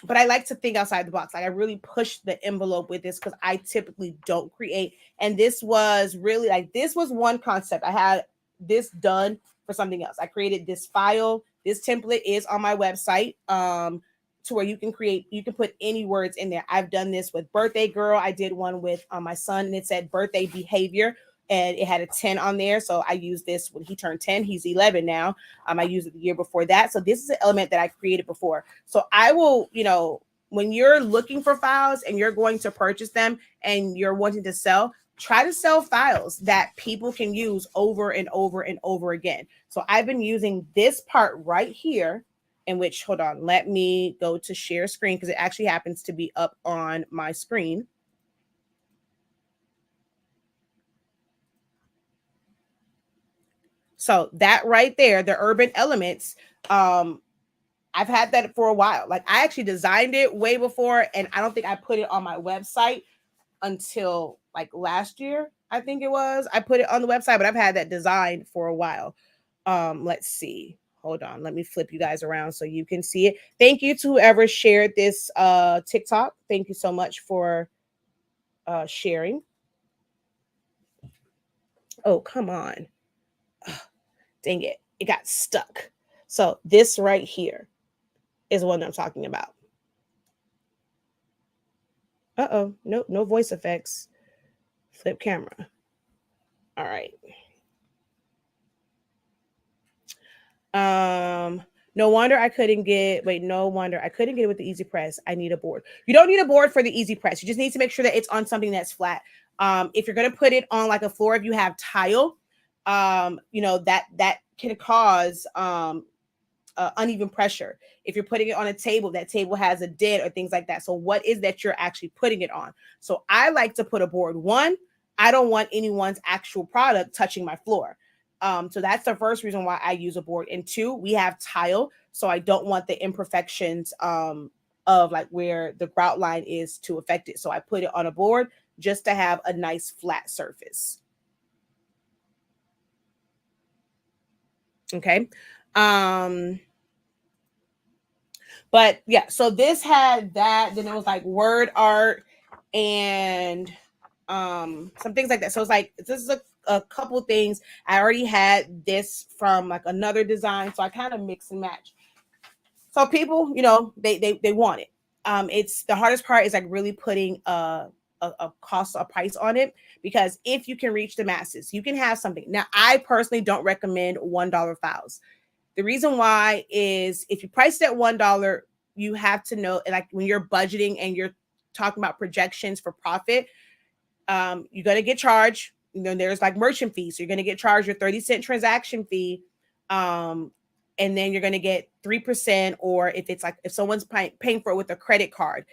But I like to think outside the box. Like, I really push the envelope with this because I typically don't create. And this was really like, this was one concept. I had this done for something else. I created this file. This template is on my website to where you can put any words in there. I've done this with birthday girl. I did one with my son, and it said birthday behavior, and it had a 10 on there. So I used this when he turned 10. He's 11 now. I used it the year before that. So this is an element that I created before. So I will, when you're looking for files and you're going to purchase them and you're wanting to sell, try to sell files that people can use over and over and over again. So I've been using this part right here, in which, hold on, let me go to share screen because it actually happens to be up on my screen. So that right there, the urban elements, I've had that for a while. Like, I actually designed it way before, and I don't think I put it on my website until like last year. I think it was. I put it on the website, but I've had that design for a while. Let's see. Hold on. Let me flip you guys around so you can see it. Thank you to whoever shared this TikTok. Thank you so much for sharing. Oh, come on. Dang it. It got stuck. So this right here is what I'm talking about. Uh-oh. Nope, no voice effects. Flip camera. All right. No wonder I couldn't get it with the Easy Press. I need a board. You don't need a board for the Easy Press. You just need to make sure that it's on something that's flat. If you're going to put it on like a floor, if you have tile, that can cause uneven pressure. If you're putting it on a table, that table has a dent or things like that. So what is that you're actually putting it on? So I like to put a board. One, I don't want anyone's actual product touching my floor. So that's the first reason why I use a board. And two, we have tile, so I don't want the imperfections of like where the grout line is to affect it. So I put it on a board just to have a nice flat surface. Okay. But yeah, so this had that. Then it was like word art and some things like that. So it's like this is a couple things. I already had this from like another design, so I kind of mix and match. So people, they want it. It's the hardest part is like really putting a price on it, because if you can reach the masses, you can have something. Now, I personally don't recommend $1 files. The reason why is if you price it at $1, you have to know, like when you're budgeting and you're talking about projections for profit, you're going to get charged. There's like merchant fees. So you're going to get charged your 30-cent transaction fee. And then you're going to get 3%, or if someone's paying for it with a credit card.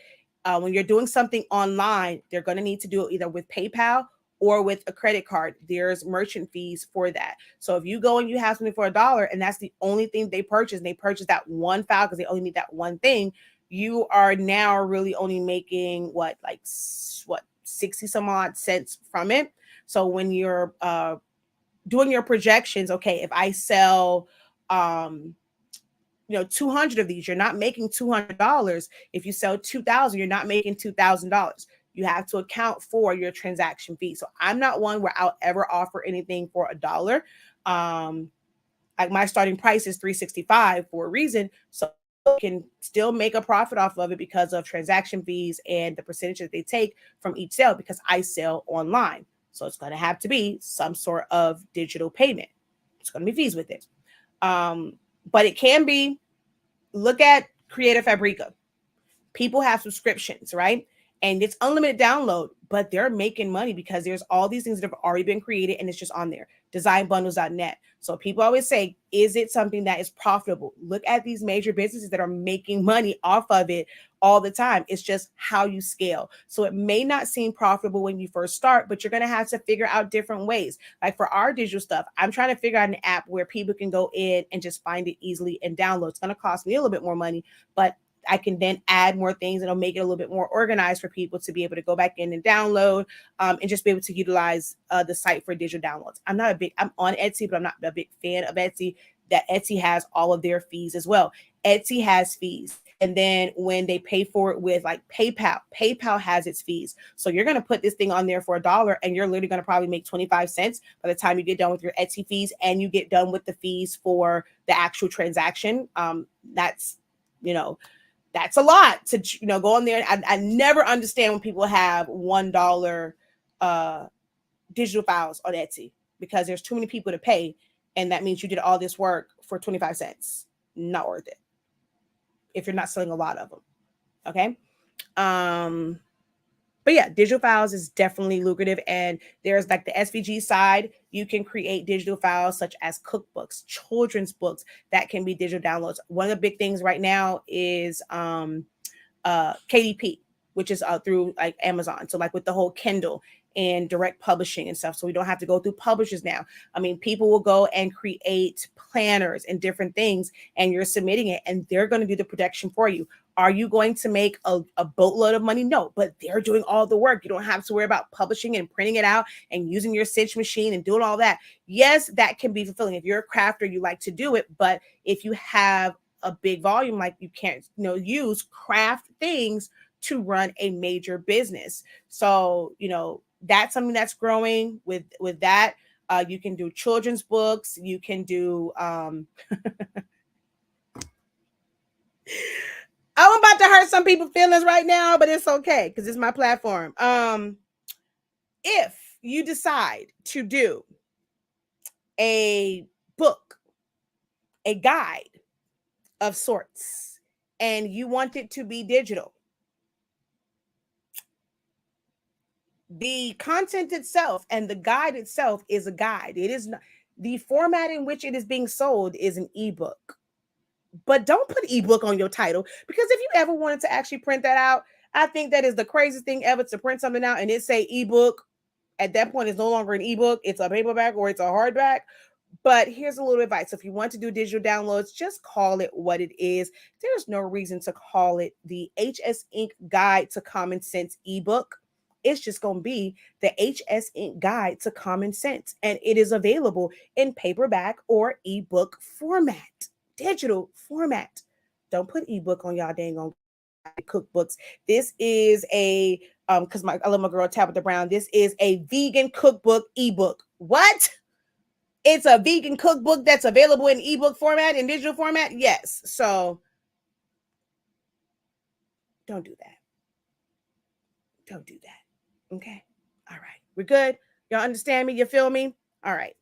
When you're doing something online, they're going to need to do it either with PayPal or with a credit card. There's merchant fees for that. So if you go and you have something for $1 and that's the only thing they purchase, and they purchase that one file because they only need that one thing, you are now really only making 60 some odd cents from it. So when you're doing your projections, okay, if I sell 200 of these, you're not making $200. If you sell 2,000, you're not making $2,000. You have to account for your transaction fee. So I'm not one where I'll ever offer anything for $1. Like my starting price is $365 for a reason. So you can still make a profit off of it because of transaction fees and the percentage that they take from each sale, because I sell online. So it's going to have to be some sort of digital payment. It's going to be fees with it. But it can be, look at Creative Fabrica. People have subscriptions, right? And it's unlimited download, but they're making money because there's all these things that have already been created and it's just on there. Designbundles.net. So people always say, is it something that is profitable? Look at these major businesses that are making money off of it all the time. It's just how you scale. So it may not seem profitable when you first start, but you're going to have to figure out different ways. Like for our digital stuff, I'm trying to figure out an app where people can go in and just find it easily and download. It's going to cost me a little bit more money, but I can then add more things and it'll make it a little bit more organized for people to be able to go back in and download and just be able to utilize the site for digital downloads. I'm on Etsy, but I'm not a big fan of Etsy. That Etsy has all of their fees as well. Etsy has fees. And then when they pay for it with like PayPal has its fees. So you're going to put this thing on there for $1 and you're literally going to probably make 25 cents by the time you get done with your Etsy fees and you get done with the fees for the actual transaction. That's a lot to, go on there. I never understand when people have $1 digital files on Etsy because there's too many people to pay. And that means you did all this work for 25 cents. Not worth it if you're not selling a lot of them. Okay. But yeah, digital files is definitely lucrative. And there's like the SVG side. You can create digital files such as cookbooks, children's books that can be digital downloads. One of the big things right now is KDP, which is through like Amazon. So like with the whole Kindle and direct publishing and stuff. So we don't have to go through publishers now. I mean, people will go and create planners and different things and you're submitting it and they're going to do the production for you. Are you going to make a boatload of money? No, but they're doing all the work. You don't have to worry about publishing and printing it out and using your cinch machine and doing all that. Yes, that can be fulfilling. If you're a crafter, you like to do it. But if you have a big volume, like you can't, use craft things to run a major business. So, that's something that's growing with that. You can do children's books. You can do, I'm about to hurt some people's feelings right now, but it's okay because it's my platform. If you decide to do a book, a guide of sorts, and you want it to be digital, the content itself and the guide itself is a guide. It is not the format in which it is being sold is an ebook. But don't put ebook on your title, because if you ever wanted to actually print that out, I think that is the craziest thing ever, to print something out and it say ebook. At that point, it's no longer an ebook. It's a paperback or it's a hardback. But here's a little advice. If you want to do digital downloads, just call it what it is. There's no reason to call it the HS Inc. Guide to Common Sense ebook. It's just going to be the HS Inc. Guide to Common Sense. And it is available in paperback or ebook format, digital format. Don't put ebook on y'all dang on cookbooks. This is a, because I love my girl Tabitha Brown. This is a vegan cookbook ebook. What? It's a vegan cookbook that's available in ebook format and digital format? Yes. So don't do that. Don't do that. Okay. All right. We're good. Y'all understand me? You feel me? All right.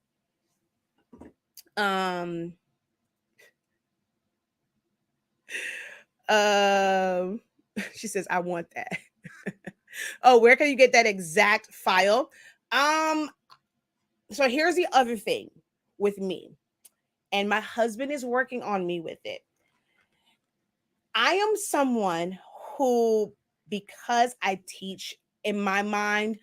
She says, I want that. Oh, where can you get that exact file? So here's the other thing with me, and my husband is working on me with it. I am someone who, because I teach, in my mind,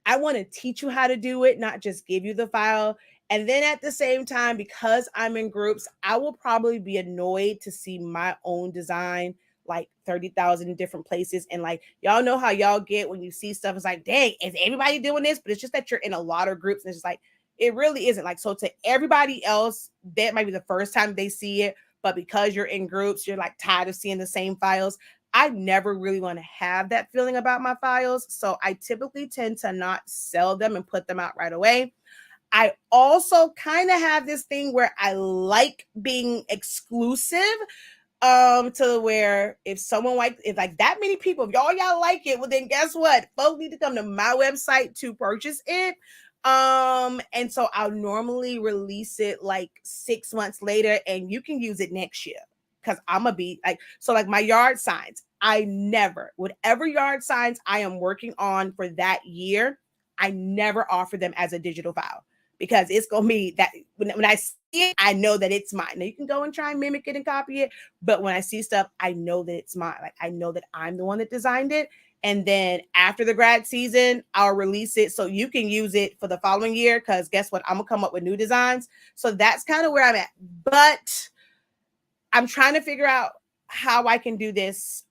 I want to teach you how to do it, not just give you the file. And then at the same time, because I'm in groups, I will probably be annoyed to see my own design like 30,000 different places. And like, y'all know how y'all get when you see stuff, it's like, dang, is everybody doing this? But it's just that you're in a lot of groups and it's just like, it really isn't. Like, so to everybody else, that might be the first time they see it. But because you're in groups, you're like tired of seeing the same files. I never really want to have that feeling about my files. So I typically tend to not sell them and put them out right away. I also kind of have this thing where I like being exclusive, to where if someone if like that many people, if y'all like it, well then guess what, folks need to come to my website to purchase it. And so I'll normally release it like 6 months later, and you can use it next year, because I'm gonna be like, so like my yard signs, I never, whatever yard signs I am working on for that year, I never offer them as a digital file, because it's gonna be that when I see it, I know that it's mine. Now you can go and try and mimic it and copy it, but when I see stuff, I know that it's mine. Like I know that I'm the one that designed it. And then after the grad season, I'll release it so you can use it for the following year. Because guess what? I'm gonna come up with new designs. So that's kind of where I'm at. But I'm trying to figure out how I can do this,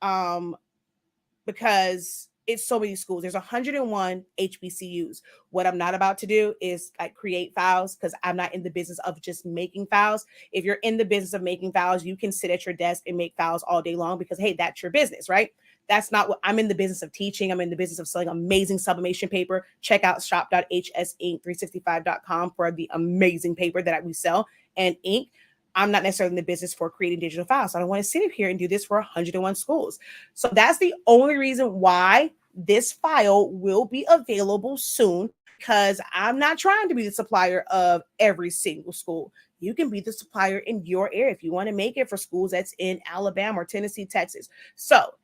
because it's so many schools. There's 101 HBCUs. What I'm not about to do is like create files, because I'm not in the business of just making files. If you're in the business of making files, you can sit at your desk and make files all day long, because hey, that's your business, right? That's not what I'm in the business of teaching. I'm in the business of selling amazing sublimation paper. Check out shop.hsink365.com for the amazing paper that we sell and ink. I'm not necessarily in the business for creating digital files. So I don't want to sit here and do this for 101 schools. So that's the only reason why this file will be available soon, because I'm not trying to be the supplier of every single school. You can be the supplier in your area if you want to make it for schools that's in Alabama or Tennessee, Texas. So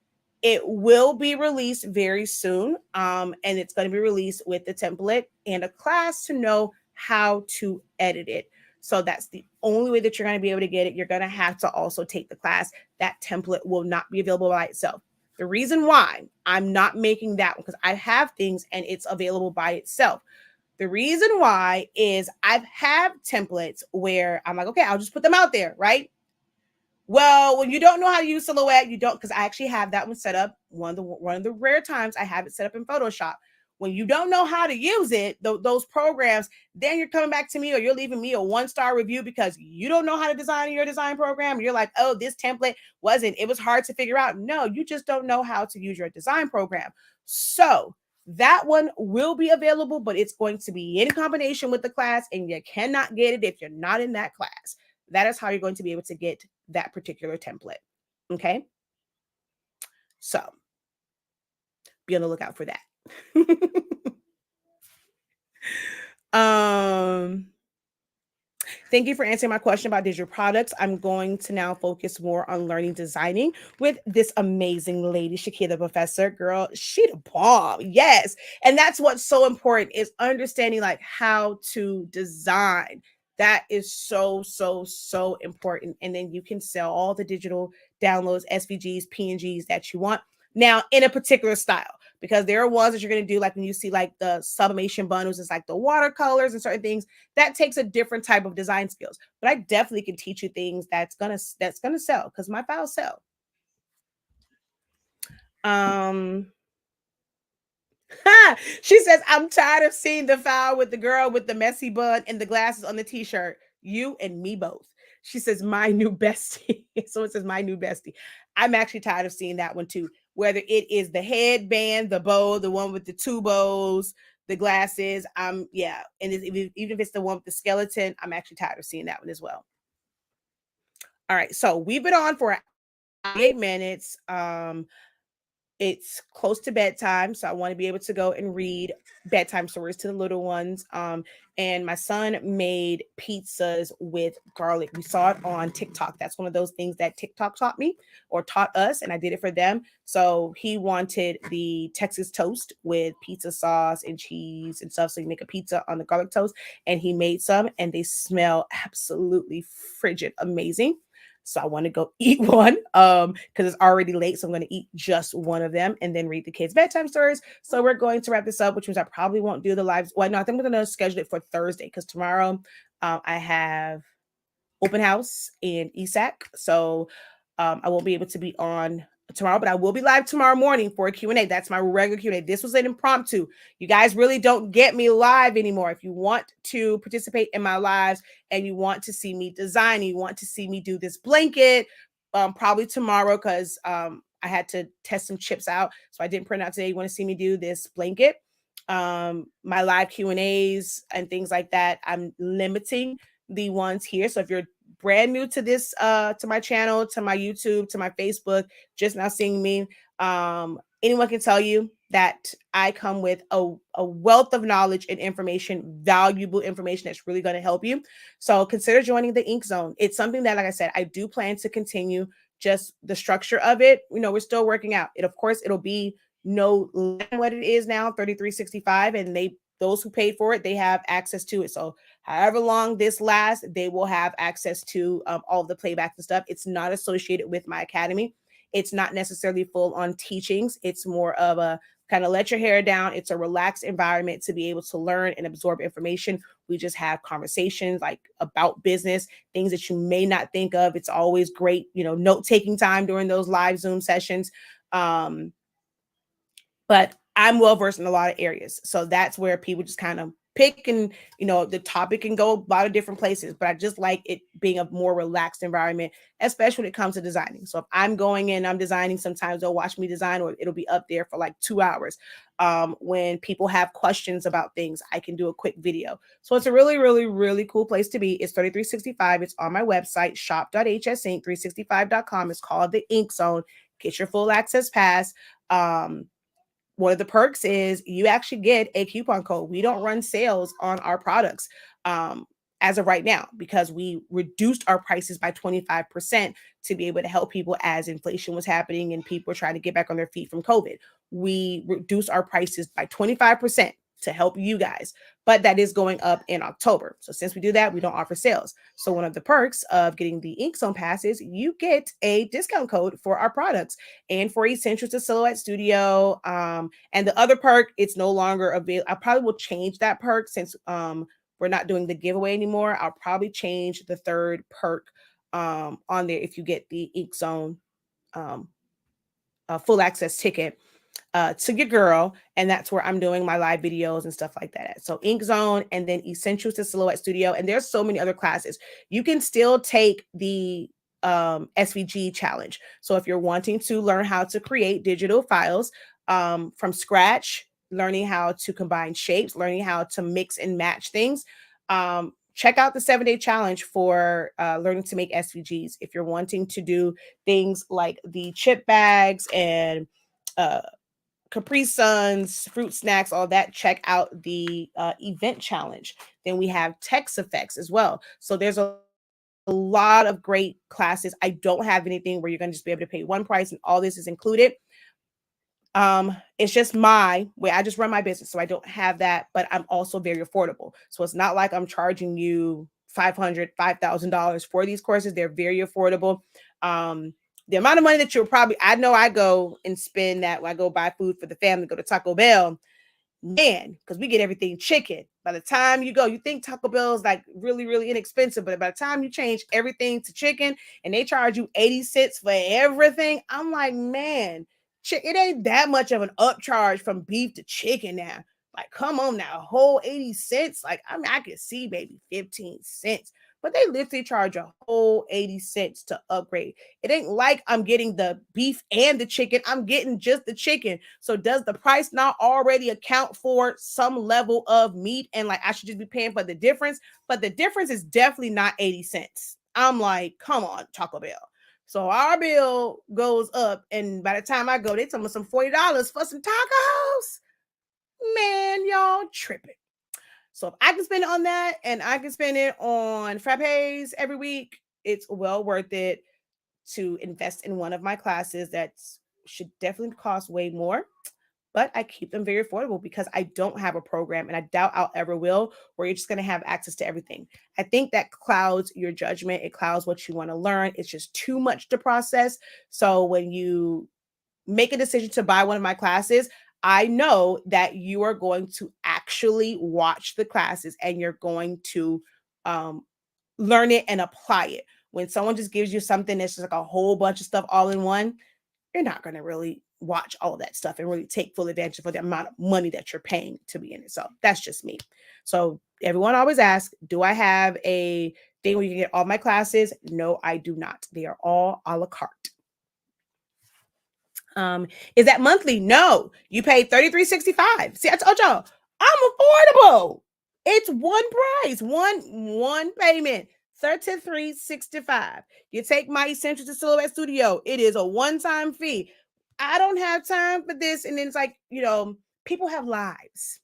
it will be released very soon. And it's going to be released with the template and a class to know how to edit it. So that's the only way that you're going to be able to get it. You're going to have to also take the class. That template will not be available by itself. The reason why I'm not making that one, because I have things and it's available by itself. The reason why is I've had templates where I'm like, okay, I'll just put them out there, right? Well, when you don't know how to use Silhouette, you don't, because I actually have that one set up. One of the rare times I have it set up in Photoshop. When you don't know how to use it, those programs, then you're coming back to me or you're leaving me a 1-star review because you don't know how to design your design program. You're like, oh, this template it was hard to figure out. No, you just don't know how to use your design program. So that one will be available, but it's going to be in combination with the class, and you cannot get it if you're not in that class. That is how you're going to be able to get that particular template. Okay. So be on the lookout for that. Thank you for answering my question about digital products. I'm going to now focus more on learning designing with this amazing lady, Shakeya The Professor. Girl, she the bomb. Yes. And that's what's so important, is understanding like how to design. That is so, so, so important. And then you can sell all the digital downloads, SVGs, PNGs that you want. Now, in a particular style, because there are ones that you're going to do, like when you see like the sublimation bundles, it's like the watercolors and certain things that takes a different type of design skills. But I definitely can teach you things that's gonna sell, because my files sell. Um, she says, I'm tired of seeing the file with the girl with the messy bun and the glasses on the t-shirt. You and me both. She says, my new bestie. So it says, my new bestie. I'm actually tired of seeing that one too. Whether it is the headband, the bow, the one with the 2 bows, the glasses. Yeah. And even if it's the one with the skeleton, I'm actually tired of seeing that one as well. All right. So we've been on for 8 minutes. It's close to bedtime, so I want to be able to go and read bedtime stories to the little ones. And my son made pizzas with garlic. We saw it on TikTok. That's one of those things that TikTok taught me or taught us, and I did it for them. So he wanted the Texas toast with pizza sauce and cheese and stuff. So you make a pizza on the garlic toast, and he made some, and they smell absolutely frigid amazing. So I want to go eat one because it's already late. So I'm going to eat just one of them and then read the kids' bedtime stories. So we're going to wrap this up, which means I probably won't do the lives. Well, no, I think I'm going to schedule it for Thursday, because tomorrow I have open house in ESAC. So I won't be able to be on tomorrow, but I will be live tomorrow morning for a Q&A. That's my regular Q&A. This was an impromptu. You guys really don't get me live anymore. If you want to participate in my lives and you want to see me design, you want to see me do this blanket, probably tomorrow, because I had to test some chips out, so I didn't print out today. You want to see me do this blanket, my live Q&As and things like that. I'm limiting the ones here. So if you're brand new to this, to my channel, to my YouTube, to my Facebook, just now seeing me, anyone can tell you that I come with a wealth of knowledge and information, valuable information that's really going to help you. So consider joining the Ink Zone. It's something that, like I said, I do plan to continue. Just the structure of it, we're still working out. It, of course, it'll be no less than what it is now, 3365, and those who paid for it, they have access to it. So however long this lasts, they will have access to all of the playbacks and stuff. It's not associated with my academy. It's not necessarily full on teachings. It's more of a kind of let your hair down. It's a relaxed environment to be able to learn and absorb information. We just have conversations like about business, things that you may not think of. It's always great, note-taking time during those live Zoom sessions. But I'm well versed in a lot of areas. So that's where people just kind of pick, and the topic can go a lot of different places, but I just like it being a more relaxed environment, especially when it comes to designing. So if I'm going in, I'm designing, sometimes they'll watch me design, or it'll be up there for like 2 hours. When people have questions about things, I can do a quick video. So it's a really, really, really cool place to be. It's 3365. It's on my website, shop.hsinc365.com. It's called the Ink Zone. Get your full access pass. One of the perks is you actually get a coupon code. We don't run sales on our products as of right now, because we reduced our prices by 25% to be able to help people as inflation was happening and people were trying to get back on their feet from COVID. We reduced our prices by 25% to help you guys, but that is going up in October. So since we do that, we don't offer sales. So one of the perks of getting the Ink Zone pass is you get a discount code for our products and for Essentials to Silhouette Studio. And the other perk, it's no longer available. I probably will change that perk since we're not doing the giveaway anymore. I'll probably change the third perk on there if you get the Ink Zone full access ticket to your girl, and that's where I'm doing my live videos and stuff like that. So Ink Zone, and then Essentials to Silhouette Studio, and there's so many other classes. You can still take the SVG challenge. So if you're wanting to learn how to create digital files from scratch, learning how to combine shapes, learning how to mix and match things, check out the 7-day challenge for learning to make SVGs. If you're wanting to do things like the chip bags and Capri Suns, fruit snacks, all that, check out the event challenge. Then we have text effects as well. So there's a lot of great classes. I don't have anything where you're going to just be able to pay one price and all this is included. It's just my way. I just run my business, so I don't have that, but I'm also very affordable. So it's not like I'm charging you $500, $5,000 for these courses. They're very affordable. The amount of money that I know I go and spend that when I go buy food for the family, go to Taco Bell, man, because we get everything chicken. By the time you go, you think Taco Bell is like really, really inexpensive, but by the time you change everything to chicken and they charge you 80 cents for everything, I'm like, man, it ain't that much of an upcharge from beef to chicken now. Like, come on now, whole 80 cents. Like, I mean, I could see maybe 15 cents, but they literally charge a whole 80 cents to upgrade. It ain't like I'm getting the beef and the chicken. I'm getting just the chicken. So does the price not already account for some level of meat? And like, I should just be paying for the difference, but the difference is definitely not 80 cents. I'm like, come on, Taco Bell. So our bill goes up, and by the time I go, they tell me some $40 for some tacos. Man, y'all tripping. So if I can spend it on that and I can spend it on frappes every week, it's well worth it to invest in one of my classes that should definitely cost way more. But I keep them very affordable because I don't have a program, and I doubt I'll ever will, where you're just going to have access to everything. I think that clouds your judgment. It clouds what you want to learn. It's just too much to process. So when you make a decision to buy one of my classes, I know that you are going to actually watch the classes and you're going to learn it and apply it. When someone just gives you something that's just like a whole bunch of stuff all in one, you're not going to really watch all of that stuff and really take full advantage of the amount of money that you're paying to be in it. So that's just me. So everyone always asks, do I have a thing where you can get all my classes? No, I do not. They are all a la carte. Is that monthly? No, you pay $33.65. See, I told y'all I'm affordable. It's one price, one payment, $33.65. You take my Essentials to Silhouette Studio. It is a one-time fee. I don't have time for this, and then it's like, people have lives.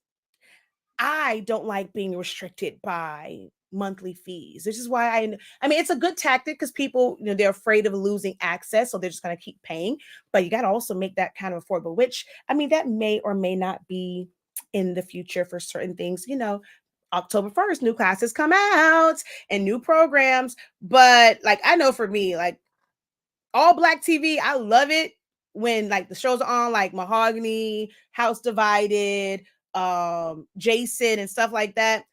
I don't like being restricted by monthly fees. This is why I mean, it's a good tactic because people, they're afraid of losing access, so they're just going to keep paying. But you got to also make that kind of affordable, which I mean, that may or may not be in the future for certain things. October 1st, new classes come out and new programs. But like, I know for me, like all black TV, I love it when like the shows are on, like Mahogany, House Divided, Jason, and stuff like that.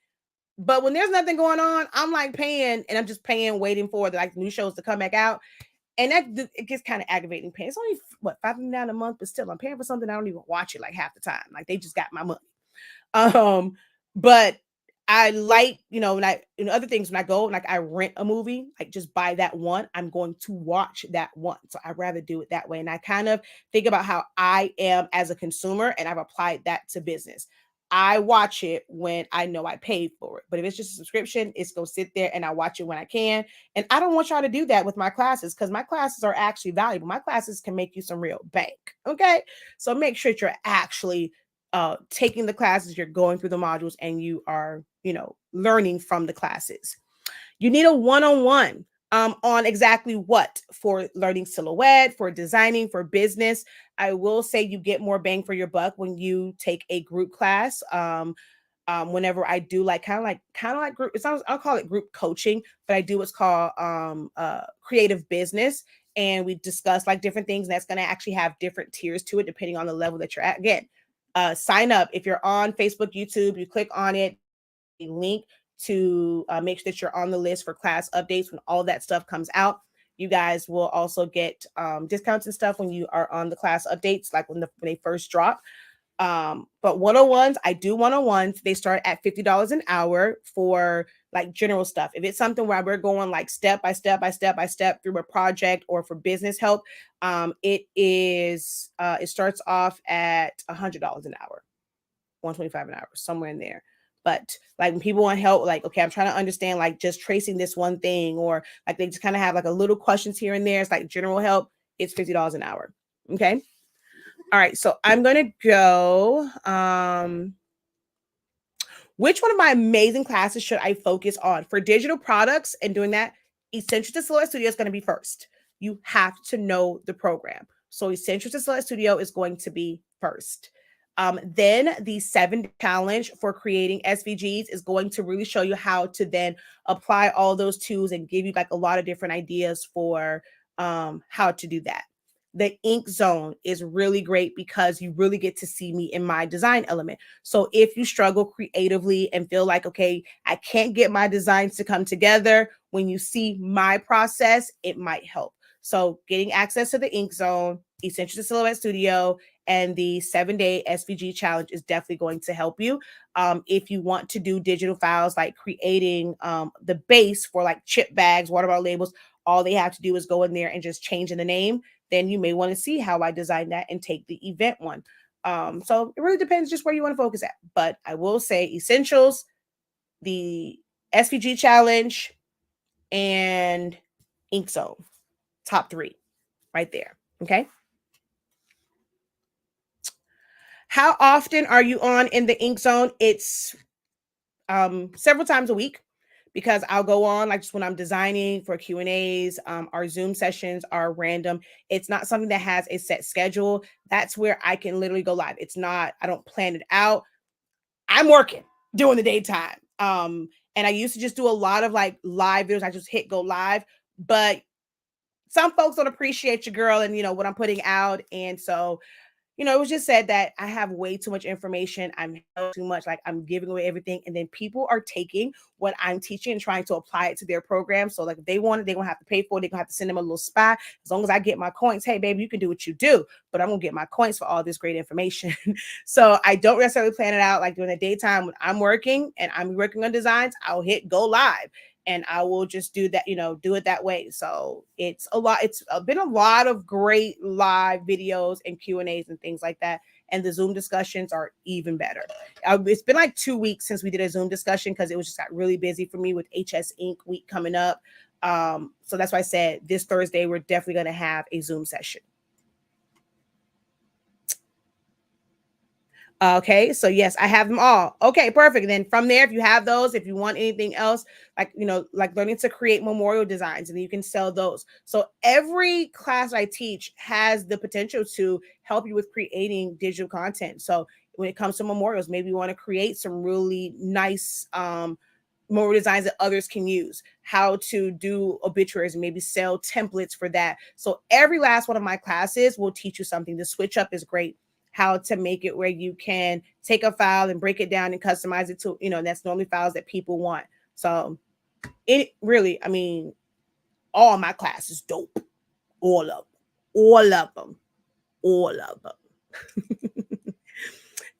But when there's nothing going on, I'm like paying, and I'm just paying, waiting for the like new shows to come back out, and that it gets kind of aggravating. Paying, it's only what $5 a month, but still, I'm paying for something I don't even watch it like half the time. Like they just got my money. But I like, when I, other things, when I go, like I rent a movie, like just buy that one, I'm going to watch that one. So I'd rather do it that way. And I kind of think about how I am as a consumer, and I've applied that to business. I watch it when I know I paid for it. But if it's just a subscription, it's going to sit there and I watch it when I can. And I don't want y'all to do that with my classes, because my classes are actually valuable. My classes can make you some real bank. Okay. So make sure that you're actually taking the classes, you're going through the modules, and you are, learning from the classes. You need a one-on-one on exactly what for learning silhouette, for designing, for business. I will say you get more bang for your buck when you take a group class. Whenever I do like kind of like group, I'll call it group coaching, but I do what's called creative business. And we discuss like different things, and that's going to actually have different tiers to it depending on the level that you're at. Again, sign up. If you're on Facebook, YouTube, you click on it, a link to make sure that you're on the list for class updates when all that stuff comes out. You guys will also get discounts and stuff when you are on the class updates, like when they first drop. But one-on-ones, I do one-on-ones. They start at $50 an hour for like general stuff. If it's something where we're going like step by step through a project, or for business help, it starts off at $100 an hour, $125 an hour, somewhere in there. But like when people want help, like, okay, I'm trying to understand like just tracing this one thing, or like they just kind of have like a little questions here and there. It's like general help. It's $50 an hour. Okay. All right. So I'm going to go. Which one of my amazing classes should I focus on for digital products and doing that? Essential to Silhouette Studio is going to be first. You have to know the program. So Essential to Silhouette Studio is going to be first. Then the 7 challenge for creating SVGs is going to really show you how to then apply all those tools and give you like a lot of different ideas for how to do that. The ink zone is really great because you really get to see me in my design element. So if you struggle creatively and feel like, okay, I can't get my designs to come together, when you see my process, it might help. So getting access to the ink zone, Essential to Silhouette Studio, and the 7-day SVG challenge is definitely going to help you. If you want to do digital files, like creating the base for like chip bags, water bottle labels, all they have to do is go in there and just change in the name. Then you may want to see how I designed that and take the event one. So it really depends just where you want to focus at. But I will say essentials, the SVG challenge, and ink zone, top 3 right there. Okay. How often are you on in the ink zone? It's several times a week, because I'll go on like just when I'm designing for Q&As. Our Zoom sessions are random. It's not something that has a set schedule. That's where I can literally go live. It's not, I don't plan it out. I'm working during the daytime. And I used to just do a lot of like live videos. I just hit go live, but some folks don't appreciate your girl and what I'm putting out. And so it was just said that I have way too much information. I'm too much, like I'm giving away everything. And then people are taking what I'm teaching and trying to apply it to their program. So like if they want it, they're going to have to pay for it. They're going to have to send them a little spy. As long as I get my coins, hey, baby, you can do what you do, but I'm going to get my coins for all this great information. So I don't necessarily plan it out like during the daytime when I'm working and I'm working on designs. I'll hit go live. and I will just do that, do it that way. So it's a lot. It's been a lot of great live videos and Q&As and things like that. And the Zoom discussions are even better. It's been like 2 weeks since we did a Zoom discussion because it was just got really busy for me with HS Inc. week coming up. So that's why I said this Thursday, we're definitely going to have a Zoom session. Okay, so yes, I have them all. Okay, perfect. And then from there, if you have those, if you want anything else, like like learning to create memorial designs, and you can sell those. So every class I teach has the potential to help you with creating digital content. So when it comes to memorials, maybe you want to create some really nice memorial designs that others can use, how to do obituaries, and maybe sell templates for that. So every last one of my classes will teach you something. The switch up is great, how to make it where you can take a file and break it down and customize it to, that's normally files that people want. So it really, I mean, all my classes dope. All of them. All of them. All of them.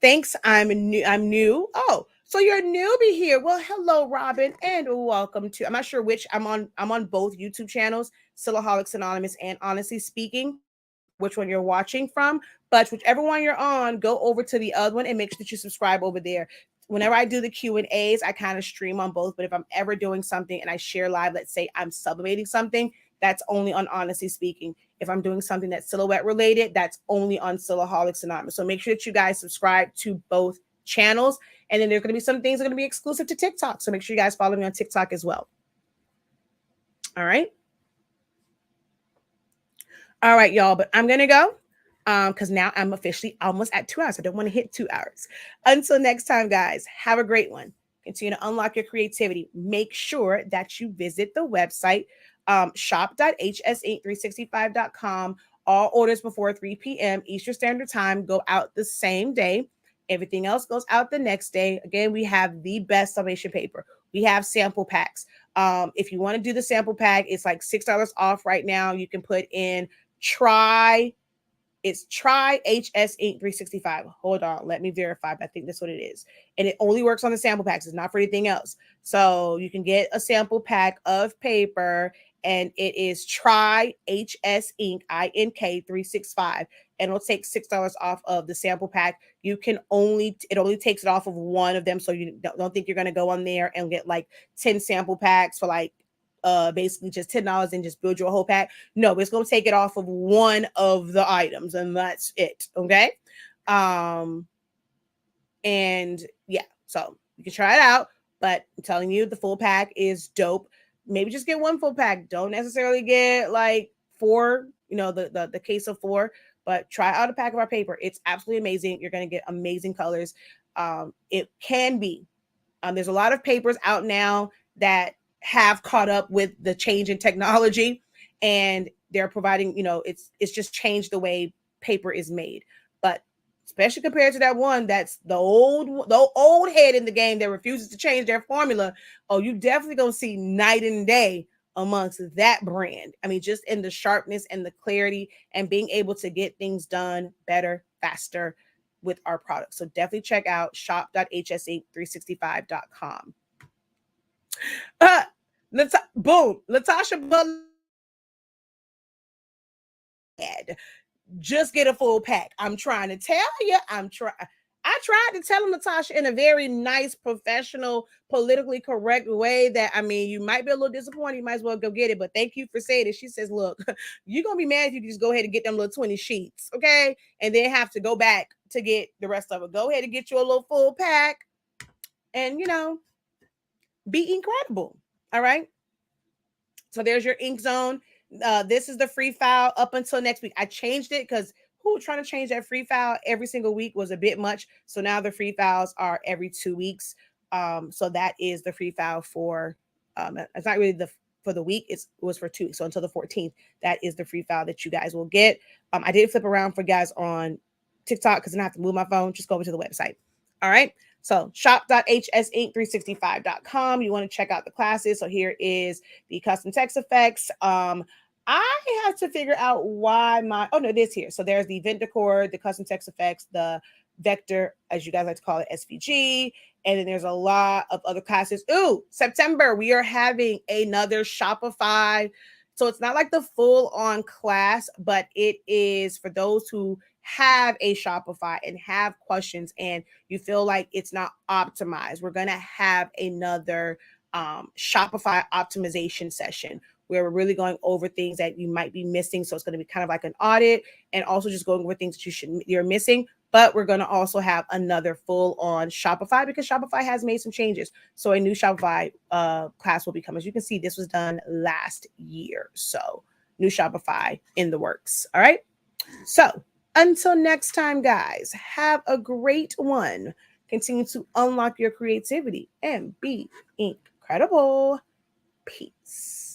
Thanks. I'm new. Oh, so you're a newbie here. Well, hello, Robin, and welcome to. I'm not sure which. I'm on both YouTube channels, Silaholics Anonymous and Honestly Speaking, which one you're watching from, but whichever one you're on, go over to the other one and make sure that you subscribe over there. Whenever I do the Q&As, I kind of stream on both, but if I'm ever doing something and I share live, let's say I'm sublimating something, that's only on Honestly Speaking. If I'm doing something that's silhouette related, that's only on Silaholics Anonymous. So make sure that you guys subscribe to both channels. And then there's going to be some things that are going to be exclusive to TikTok. So make sure you guys follow me on TikTok as well. All right. All right, y'all, but I'm going to go because now I'm officially almost at 2 hours. I don't want to hit 2 hours. Until next time, guys, have a great one. Continue to unlock your creativity. Make sure that you visit the website, shop.hsinc365.com. All orders before 3 p.m. Eastern Standard Time go out the same day. Everything else goes out the next day. Again, we have the best summation paper. We have sample packs. If you want to do the sample pack, it's like $6 off right now. You can put in try HS Inc. 365. Hold on, let me verify. I think that's what it is. And it only works on the sample packs. It's not for anything else. So you can get a sample pack of paper, and it is try HS Inc. INK 365. And it'll take $6 off of the sample pack. It only takes it off of one of them. So you don't think you're going to go on there and get like 10 sample packs for like basically just $10 and just build your whole pack. No, it's going to take it off of one of the items, and that's it. Okay. And yeah, so you can try it out, but I'm telling you, the full pack is dope. Maybe just get one full pack. Don't necessarily get like 4, the case of 4, but try out a pack of our paper. It's absolutely amazing. You're going to get amazing colors. It can be, there's a lot of papers out now that have caught up with the change in technology, and they're providing, it's just changed the way paper is made. But especially compared to that one, that's the old head in the game that refuses to change their formula. Oh, you definitely gonna see night and day amongst that brand. I mean, just in the sharpness and the clarity and being able to get things done better, faster with our products. So definitely check out shop.hsinc365.com. Boom. Latasha Butler. Just get a full pack. I'm trying to tell you. I tried to tell him, Natasha, in a very nice, professional, politically correct way that, I mean, you might be a little disappointed. You might as well go get it. But thank you for saying it. She says, look, you're going to be mad if you just go ahead and get them little 20 sheets. Okay. And then have to go back to get the rest of it. Go ahead and get you a little full pack and, be incredible. All right. So there's your ink zone. This is the free file up until next week. I changed it because trying to change that free file every single week was a bit much. So now the free files are every 2 weeks. So that is the free file for, it's not really for the week. It was for 2 weeks. So until the 14th, that is the free file that you guys will get. I did flip around for guys on TikTok because I don't have to move my phone. Just go over to the website. All right. So shop.hsinc365.com. You want to check out the classes. So here is the custom text effects. I have to figure out why it is here. So there's the event decor, the custom text effects, the Vector, as you guys like to call it, SVG. And then there's a lot of other classes. Ooh, September, we are having another Shopify. So it's not like the full on class, but it is for those who have a Shopify and have questions and you feel like it's not optimized. We're going to have another Shopify optimization session where we're really going over things that you might be missing. So it's going to be kind of like an audit and also just going over things that you're missing. But we're going to also have another full on Shopify because Shopify has made some changes. So a new Shopify class will be coming. As you can see, this was done last year. So new Shopify in the works. All right. So until next time, guys, have a great one. Continue to unlock your creativity and be incredible. Peace.